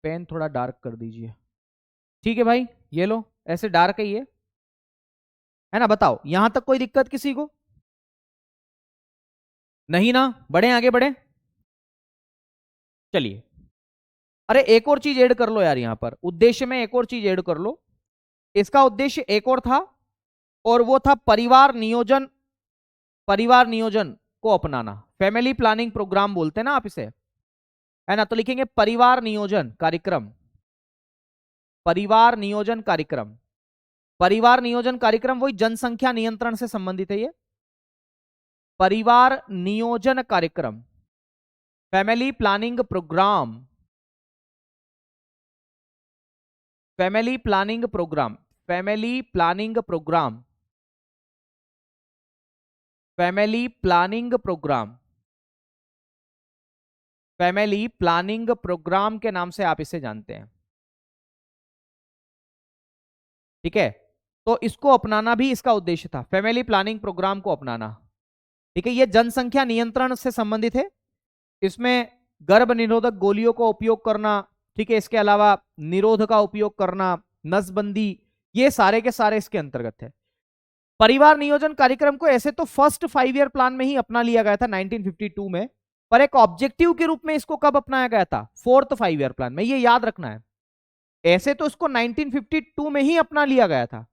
Speaker 1: पेन थोड़ा डार्क कर दीजिए। ठीक है भाई, ये लो, ऐसे डार्क है ये, है ना? बताओ यहां तक कोई दिक्कत किसी को? नहीं ना? बढ़े आगे बढ़े, चलिए। अरे एक और चीज ऐड कर लो यार, यहां पर उद्देश्य में एक और चीज ऐड कर लो। इसका उद्देश्य एक और था, और वो था परिवार नियोजन, परिवार नियोजन को अपनाना। फैमिली प्लानिंग प्रोग्राम बोलते हैं ना आप इसे, है ना? तो लिखेंगे परिवार नियोजन कार्यक्रम, परिवार नियोजन कार्यक्रम। परिवार नियोजन कार्यक्रम वही जनसंख्या नियंत्रण से संबंधित है ये, परिवार नियोजन कार्यक्रम, family planning programme, family planning programme, family planning programme, family planning programme, family planning programme के नाम से आप इसे जानते हैं। ठीक है, तो इसको अपनाना भी इसका उद्देश्य था, फैमिली प्लानिंग प्रोग्राम को अपनाना। ठीक है, ये जनसंख्या नियंत्रण से संबंधित है। इसमें गर्भ निरोधक गोलियों का उपयोग करना, ठीक है, इसके अलावा निरोध का उपयोग करना, नसबंदी, ये सारे के सारे इसके अंतर्गत है। परिवार नियोजन कार्यक्रम को ऐसे तो फर्स्ट 5 ईयर प्लान में ही अपना लिया गया था 1952 में, पर एक ऑब्जेक्टिव के रूप में इसको कब अपनाया गया था? 4th 5 ईयर प्लान में, ये याद रखना है। ऐसे तो इसको 1952 में ही अपना लिया गया था,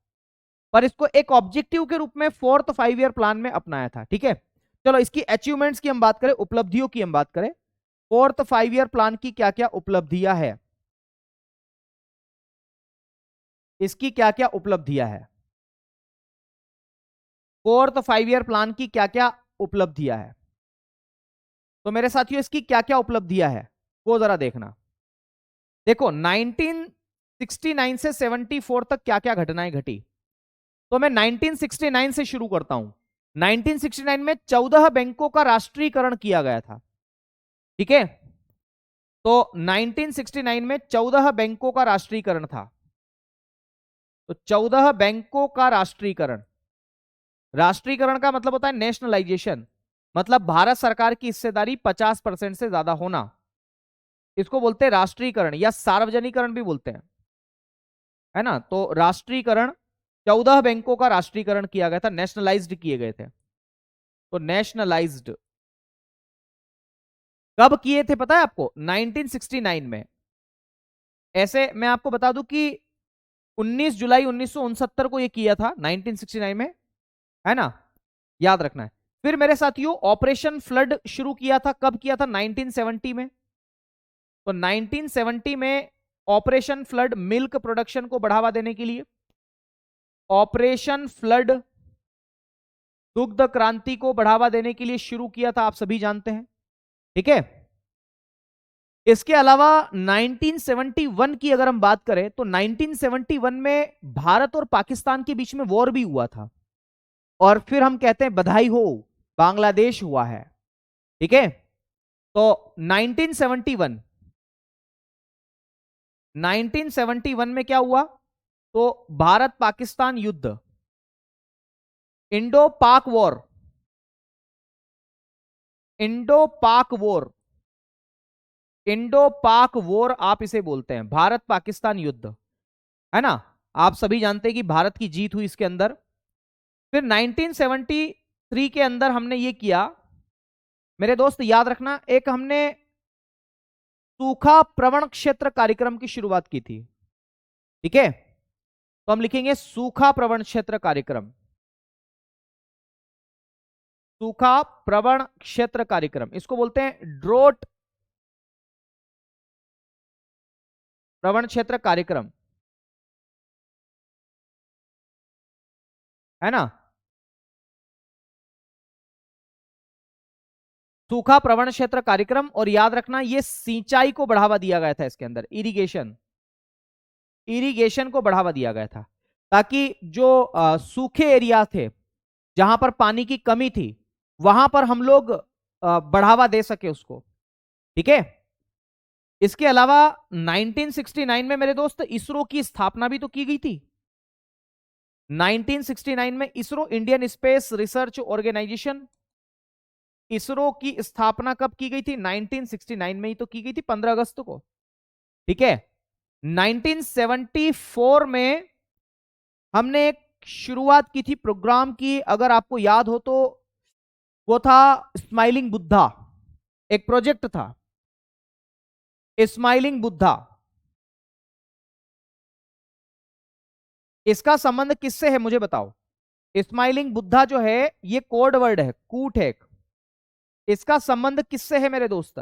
Speaker 1: पर इसको एक ऑब्जेक्टिव के रूप में 4th 5 ईयर प्लान में अपनाया था। ठीक है, चलो इसकी अचीवमेंट्स की हम बात करें, उपलब्धियों की हम बात करें। 4th 5 ईयर प्लान की क्या क्या उपलब्धियां है, इसकी क्या क्या उपलब्धियां है? 4th 5 ईयर प्लान की क्या क्या उपलब्धियां है? तो मेरे साथियों इसकी क्या क्या उपलब्धियां है वो जरा देखना। देखो 1969 से 74 तक क्या क्या घटनाएं घटी, तो मैं 1969 से शुरू करता हूं। 1969 में 14 बैंकों का राष्ट्रीयकरण किया गया था। ठीक है, तो 1969 में 14 बैंकों का राष्ट्रीयकरण था। तो 14 बैंकों का राष्ट्रीयकरण, राष्ट्रीयकरण का मतलब होता है नेशनलाइजेशन, मतलब भारत सरकार की हिस्सेदारी 50% से ज्यादा होना, इसको बोलते हैं राष्ट्रीयकरण या सार्वजनिकरण भी बोलते हैं, है ना। तो राष्ट्रीयकरण, 14 बैंकों का राष्ट्रीयकरण किया गया था, नेशनलाइज्ड किए गए थे। तो नेशनलाइज्ड कब किए थे पता है आपको? 1969 में। ऐसे मैं आपको बता दूं कि 19 जुलाई 1969 को ये किया था, 1969 में, है ना, याद रखना है। फिर मेरे साथियों ऑपरेशन फ्लड शुरू किया था, कब किया था? 1970 में। तो 1970 में ऑपरेशन फ्लड मिल्क प्रोडक्शन को बढ़ावा देने के लिए, ऑपरेशन फ्लड दुग्ध क्रांति को बढ़ावा देने के लिए शुरू किया था, आप सभी जानते हैं। ठीक है, इसके अलावा 1971 की अगर हम बात करें तो 1971 में भारत और पाकिस्तान के बीच में वॉर भी हुआ था, और फिर हम कहते हैं बधाई हो, बांग्लादेश हुआ है। ठीक है, तो 1971 में क्या हुआ? तो भारत पाकिस्तान युद्ध, इंडो पाक वॉर, इंडो पाक वॉर, इंडो पाक वॉर आप इसे बोलते हैं, भारत पाकिस्तान युद्ध, है ना। आप सभी जानते हैं कि भारत की जीत हुई इसके अंदर। फिर 1973 के अंदर हमने ये किया, मेरे दोस्त याद रखना, एक हमने सूखा प्रवण क्षेत्र कार्यक्रम की शुरुआत की थी। ठीक है, तो हम लिखेंगे सूखा प्रवण क्षेत्र कार्यक्रम, सूखा प्रवण क्षेत्र कार्यक्रम, इसको बोलते हैं ड्रोट प्रवण क्षेत्र कार्यक्रम, है ना। सूखा प्रवण क्षेत्र कार्यक्रम, और याद रखना ये सिंचाई को बढ़ावा दिया गया था, इसके अंदर इरिगेशन, इरिगेशन को बढ़ावा दिया गया था, ताकि जो सूखे एरिया थे जहां पर पानी की कमी थी वहां पर हम लोग बढ़ावा दे सके उसको। ठीक है, इसके अलावा 1969 में मेरे दोस्त इसरो की स्थापना भी तो की गई थी। 1969 में ISRO, Indian Space Research Organisation, ISRO की स्थापना कब की गई थी? 1969 में ही तो की गई थी, 15 अगस्त को। ठीक है, 1974 में हमने एक शुरुआत की थी प्रोग्राम की, अगर आपको याद हो तो, वो था स्माइलिंग बुद्धा, एक प्रोजेक्ट था स्माइलिंग बुद्धा। इसका संबंध किससे है मुझे बताओ? स्माइलिंग बुद्धा जो है ये कोड वर्ड है, कूट है, इसका संबंध किससे है मेरे दोस्त?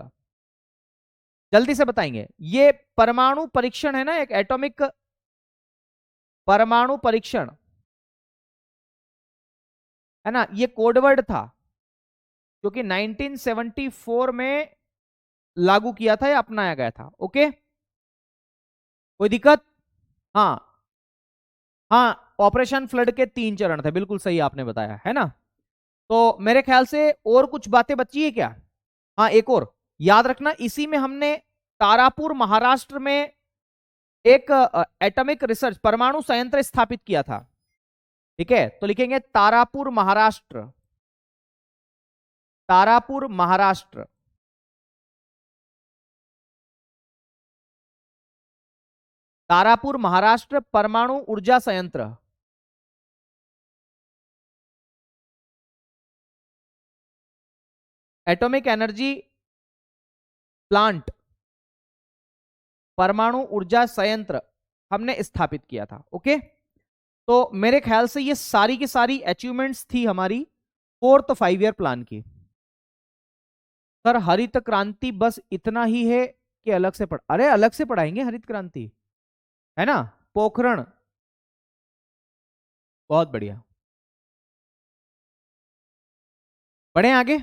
Speaker 1: जल्दी से बताएंगे। ये परमाणु परीक्षण है ना, एक एटॉमिक परमाणु परीक्षण, है ना, ये कोडवर्ड था जो कि 1974 में लागू किया था या अपनाया गया था। ओके, कोई दिक्कत? हाँ, हाँ, ऑपरेशन फ्लड के 3 चरण थे, बिल्कुल सही आपने बताया, है ना। तो मेरे ख्याल से और कुछ बातें बची है क्या? हाँ, एक और याद रखना, इसी में हमने तारापुर महाराष्ट्र में एक एटॉमिक रिसर्च परमाणु संयंत्र स्थापित किया था। ठीक है, तो लिखेंगे तारापुर महाराष्ट्र, तारापुर महाराष्ट्र, तारापुर महाराष्ट्र परमाणु ऊर्जा संयंत्र, एटॉमिक एनर्जी प्लांट, परमाणु ऊर्जा संयंत्र हमने स्थापित किया था। ओके, तो मेरे ख्याल से ये सारी की सारी अचीवमेंट्स थी हमारी 4th 5 ईयर प्लान की। सर हरित क्रांति बस इतना ही है कि अलग से अरे अलग से पढ़ाएंगे हरित क्रांति, है ना, पोखरण, बहुत बढ़िया। बढ़े आगे,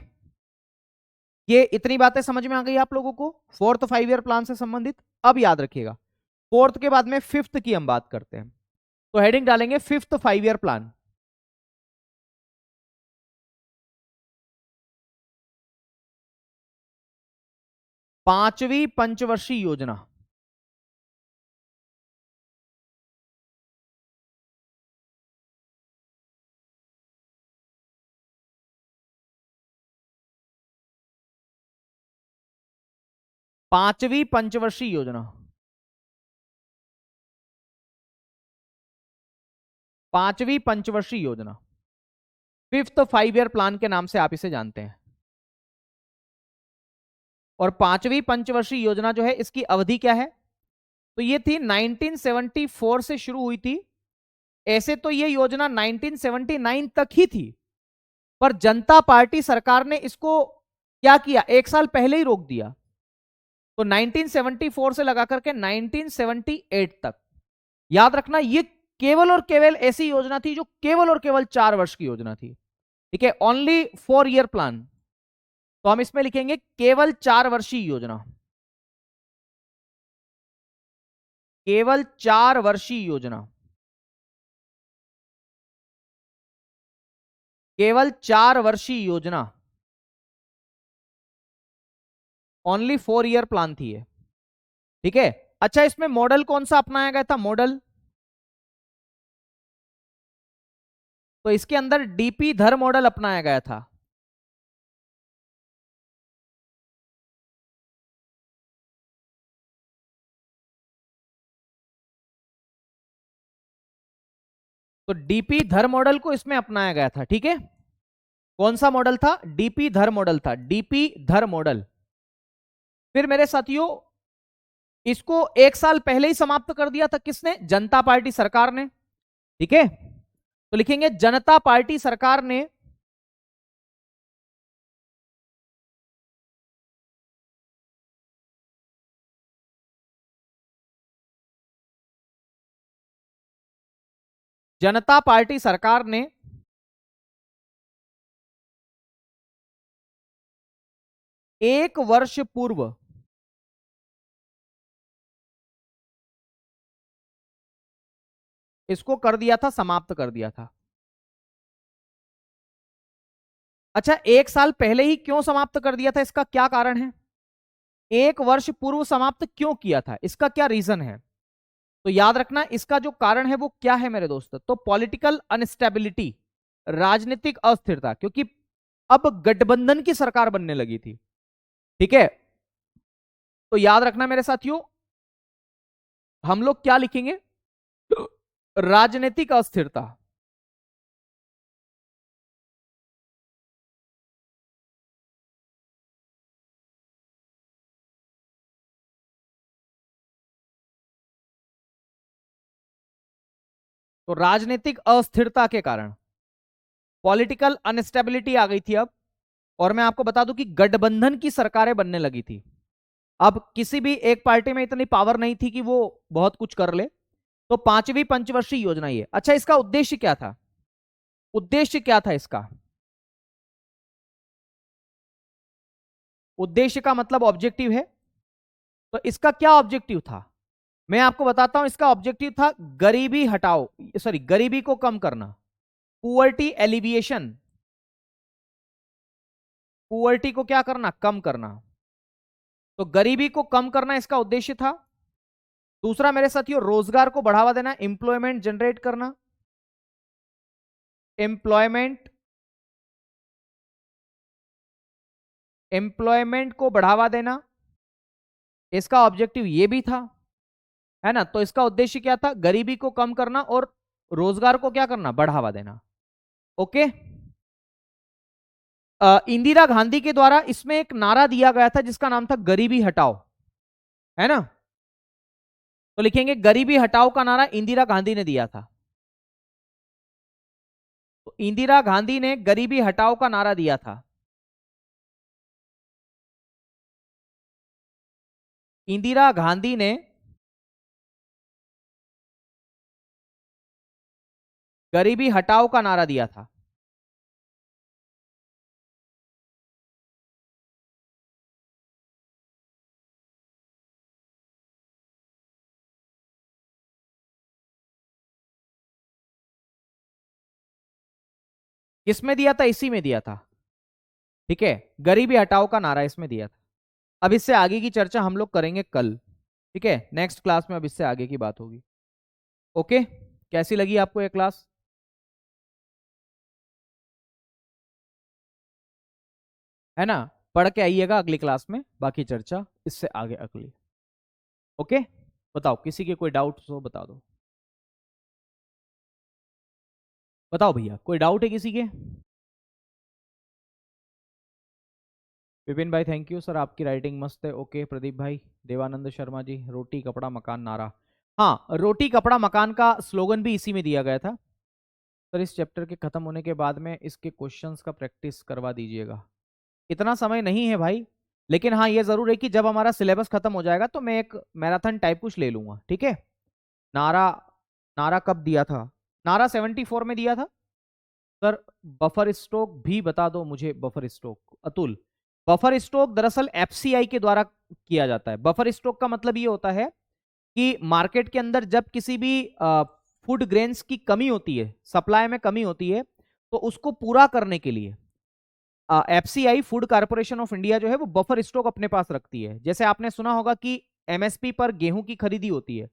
Speaker 1: ये इतनी बातें समझ में आ गई आप लोगों को 4th 5 ईयर प्लान से संबंधित। अब याद रखिएगा 4th के बाद में 5th की हम बात करते हैं, तो हेडिंग डालेंगे 5th 5 ईयर प्लान। 5वीं पंचवर्षीय योजना। पांचवी पंचवर्षीय योजना। पांचवी पंचवर्षीय योजना, 5th 5 ईयर प्लान के नाम से आप इसे जानते हैं। और पांचवी पंचवर्षीय योजना जो है, इसकी अवधि क्या है? तो ये थी 1974 से शुरू हुई थी। ऐसे तो ये योजना 1979 तक ही थी, पर जनता पार्टी सरकार ने इसको क्या किया, 1 साल पहले ही रोक दिया। तो 1974 से लगा करके 1978 तक। याद रखना, ये केवल और केवल ऐसी योजना थी जो केवल और केवल 4 वर्ष की योजना थी। ठीक है, ओनली 4 ईयर प्लान। तो हम इसमें लिखेंगे केवल 4 वर्षीय योजना। केवल 4 वर्षीय योजना। केवल 4 वर्षीय योजना। ओनली 4 ईयर प्लान थी ये। ठीक है। अच्छा, इसमें मॉडल कौन सा अपनाया गया था? मॉडल, तो इसके अंदर डीपी धर मॉडल अपनाया गया था। तो डीपी धर मॉडल को इसमें अपनाया गया था। ठीक है, कौन सा मॉडल था? डीपी धर मॉडल था, डीपी धर मॉडल। फिर मेरे साथियों, इसको 1 साल पहले ही समाप्त कर दिया था। किसने? जनता पार्टी सरकार ने। ठीक है, तो लिखेंगे जनता पार्टी सरकार ने जनता पार्टी सरकार ने 1 वर्ष पूर्व इसको कर दिया था, समाप्त कर दिया था। अच्छा, 1 साल पहले ही क्यों समाप्त कर दिया था? इसका क्या कारण है? 1 वर्ष पूर्व समाप्त क्यों किया था? इसका क्या रीजन है? तो याद रखना, इसका जो कारण है वो क्या है मेरे दोस्त? तो पॉलिटिकल अनस्टेबिलिटी, राजनीतिक अस्थिरता, क्योंकि अब गठबंधन की सरकार बनने लगी थी। ठीक है, तो याद रखना मेरे साथियों, हम लोग क्या लिखेंगे? राजनीतिक अस्थिरता। तो राजनीतिक अस्थिरता के कारण पॉलिटिकल अनस्टेबिलिटी आ गई थी अब। और मैं आपको बता दूं कि गठबंधन की सरकारें बनने लगी थी। अब किसी भी एक पार्टी में इतनी पावर नहीं थी कि वो बहुत कुछ कर ले। तो पांचवी पंचवर्षीय योजना ये। अच्छा, इसका उद्देश्य क्या था? उद्देश्य क्या था इसका? उद्देश्य का मतलब ऑब्जेक्टिव है। तो इसका क्या ऑब्जेक्टिव था? मैं आपको बताता हूं। इसका ऑब्जेक्टिव था गरीबी हटाओ, सॉरी, गरीबी को कम करना, पुअर्टी एलिविएशन। पुअर्टी को क्या करना? कम करना। तो गरीबी को कम करना इसका उद्देश्य था। दूसरा मेरे साथियों, रोजगार को बढ़ावा देना, एम्प्लॉयमेंट जनरेट करना। एम्प्लॉयमेंट, एम्प्लॉयमेंट को बढ़ावा देना, इसका ऑब्जेक्टिव ये भी था, है ना। तो इसका उद्देश्य क्या था? गरीबी को कम करना और रोजगार को क्या करना? बढ़ावा देना। ओके। इंदिरा गांधी के द्वारा इसमें एक नारा दिया गया था जिसका नाम था गरीबी हटाओ, है ना। तो लिखेंगे गरीबी हटाओ का नारा इंदिरा गांधी ने दिया था। तो इंदिरा गांधी ने गरीबी हटाओ का नारा दिया था। इंदिरा गांधी ने गरीबी हटाओ का नारा दिया था। किसमें दिया था? इसी में दिया था। ठीक है, गरीबी हटाओ का नारा इसमें दिया था। अब इससे आगे की चर्चा हम लोग करेंगे कल, ठीक है, नेक्स्ट क्लास में अब इससे आगे की बात होगी। ओके, कैसी लगी आपको ये क्लास? है ना? पढ़ के आइएगा अगली क्लास में, बाकी चर्चा इससे आगे अगली। ओके, बताओ किसी के कोई डाउट हो बता दो। बताओ भैया, कोई डाउट है किसी के? विपिन भाई थैंक यू सर, आपकी राइटिंग मस्त है। ओके प्रदीप भाई, देवानंद शर्मा जी, रोटी कपड़ा मकान नारा। हाँ, रोटी कपड़ा मकान का स्लोगन भी इसी में दिया गया था। सर इस चैप्टर के खत्म होने के बाद में इसके क्वेश्चंस का प्रैक्टिस करवा दीजिएगा। इतना समय नहीं है भाई, लेकिन हाँ ये जरूर है कि जब हमारा सिलेबस खत्म हो जाएगा तो मैं एक मैराथन टाइप कुछ ले लूंगा, ठीक है। नारा, नारा कब दिया था? नारा 74 में दिया था सर। बफर स्टॉक भी बता दो मुझे। Buffer stock Atul, buffer stock दरअसल एफसीआई के द्वारा किया जाता है। बफर स्टॉक का मतलब ये होता है कि मार्केट के अंदर जब किसी भी फूड ग्रेन्स की कमी होती है, सप्लाई में कमी होती है, तो उसको पूरा करने के लिए FCI food corporation of India जो है वो बफर स्टॉक अपने पास रखती है। जैसे आपने सुना होगा कि एमएसपी पर गेहूं की खरीदी होती है,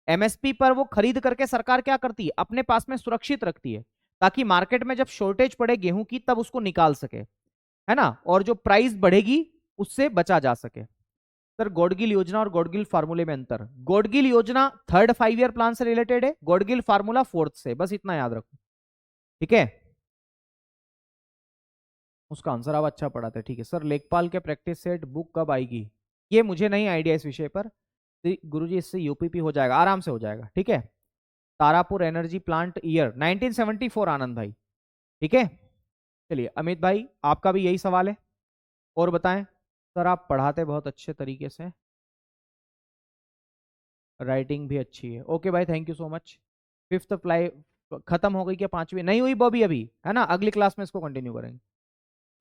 Speaker 1: एमएसपी पर वो खरीद करके सरकार क्या करती है, अपने पास में सुरक्षित रखती है, ताकि मार्केट में जब शॉर्टेज पड़े गेहूं की तब उसको निकाल सके, है ना, और जो प्राइस बढ़ेगी उससे बचा जा सके। सर गॉडगिल योजना और गॉडगिल फार्मूले में अंतर? गॉडगिल योजना थर्ड 5 ईयर प्लान से रिलेटेड है, गॉडगिल फार्मूला फोर्थ से, बस इतना याद रखो, ठीक है। उसका आंसर आप अच्छा पढ़ाते हैं, ठीक है सर। लेखपाल के प्रैक्टिस सेट बुक कब आएगी? ये मुझे नहीं आइडिया इस विषय पर। गुरुजी इससे यूपीपी हो जाएगा, आराम से हो जाएगा, ठीक है। तारापुर एनर्जी प्लांट ईयर 1974 आनंद भाई, ठीक है। चलिए अमित भाई आपका भी यही सवाल है, और बताएं। सर आप पढ़ाते बहुत अच्छे तरीके से, राइटिंग भी अच्छी है। ओके भाई thank you so much. Fifth fly खत्म हो गई क्या? पांचवी नहीं हुई बॉबी अभी, है ना, अगली क्लास में इसको कंटिन्यू करेंगे,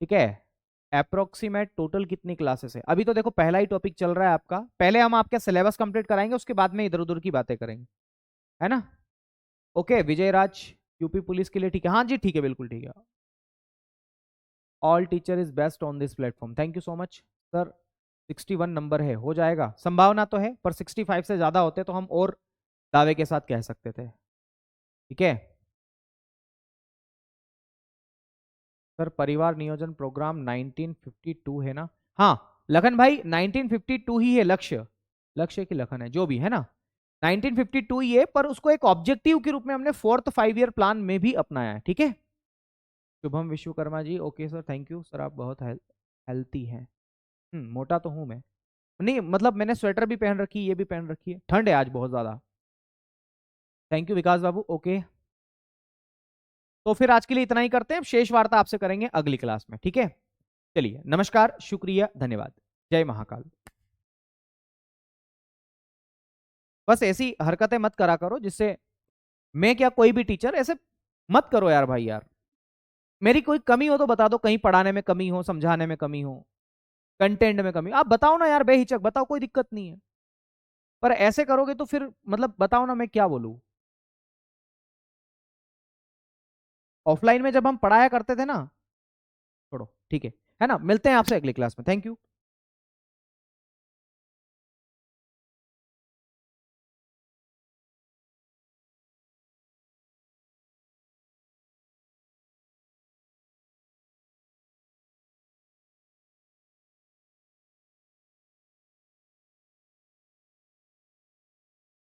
Speaker 1: ठीक है। अप्रोक्सीमेट टोटल कितनी क्लासेस है? अभी तो देखो पहला ही टॉपिक चल रहा है आपका, पहले हम आपके सिलेबस कंप्लीट कराएंगे, उसके बाद में इधर उधर की बातें करेंगे, है ना। ओके विजय राज, यूपी पुलिस के लिए ठीक है, हाँ जी ठीक है, बिल्कुल ठीक है। All teacher is best on this platform, thank you so much sir. 61 number है, हो जाएगा, संभावना तो है, पर 65 से ज्यादा होते तो हम और दावे के साथ कह सकते थे, ठीक है। सर परिवार नियोजन प्रोग्राम 1952 है ना? हाँ लखन भाई 1952 ही है लक्ष्य, लक्ष्य की लखन है जो भी है ना, 1952 ही है, पर उसको एक ऑब्जेक्टिव के रूप में हमने फोर्थ 5 ईयर प्लान में भी अपनाया है, ठीक है। Shubham Vishwakarma ji, okay sir thank you sir, आप बहुत हेल्थी हैं। मोटा तो हूं मैं, नहीं मतलब मैंने स्वेटर भी पहन रखी है, ये भी पहन रखी है, ठंड है आज बहुत ज्यादा। Thank you Vikas Babu, okay. तो फिर आज के लिए इतना ही करते हैं, शेष वार्ता आपसे करेंगे अगली क्लास में, ठीक है। चलिए नमस्कार, शुक्रिया, धन्यवाद, जय महाकाल। बस ऐसी हरकतें मत करा करो जिससे, मैं क्या कोई भी टीचर ऐसे मत करो यार भाई यार। मेरी कोई कमी हो तो बता दो, कहीं पढ़ाने में कमी हो, समझाने में कमी हो, कंटेंट में कमी, आप बताओ ना यार, बेहिचक बताओ, कोई दिक्कत नहीं है। पर ऐसे करोगे तो फिर मतलब बताओ ना मैं क्या बोलूं। ऑफलाइन में जब हम पढ़ाया करते थे ना, छोड़ो ठीक है ना, मिलते हैं आपसे अगली क्लास में, थैंक यू।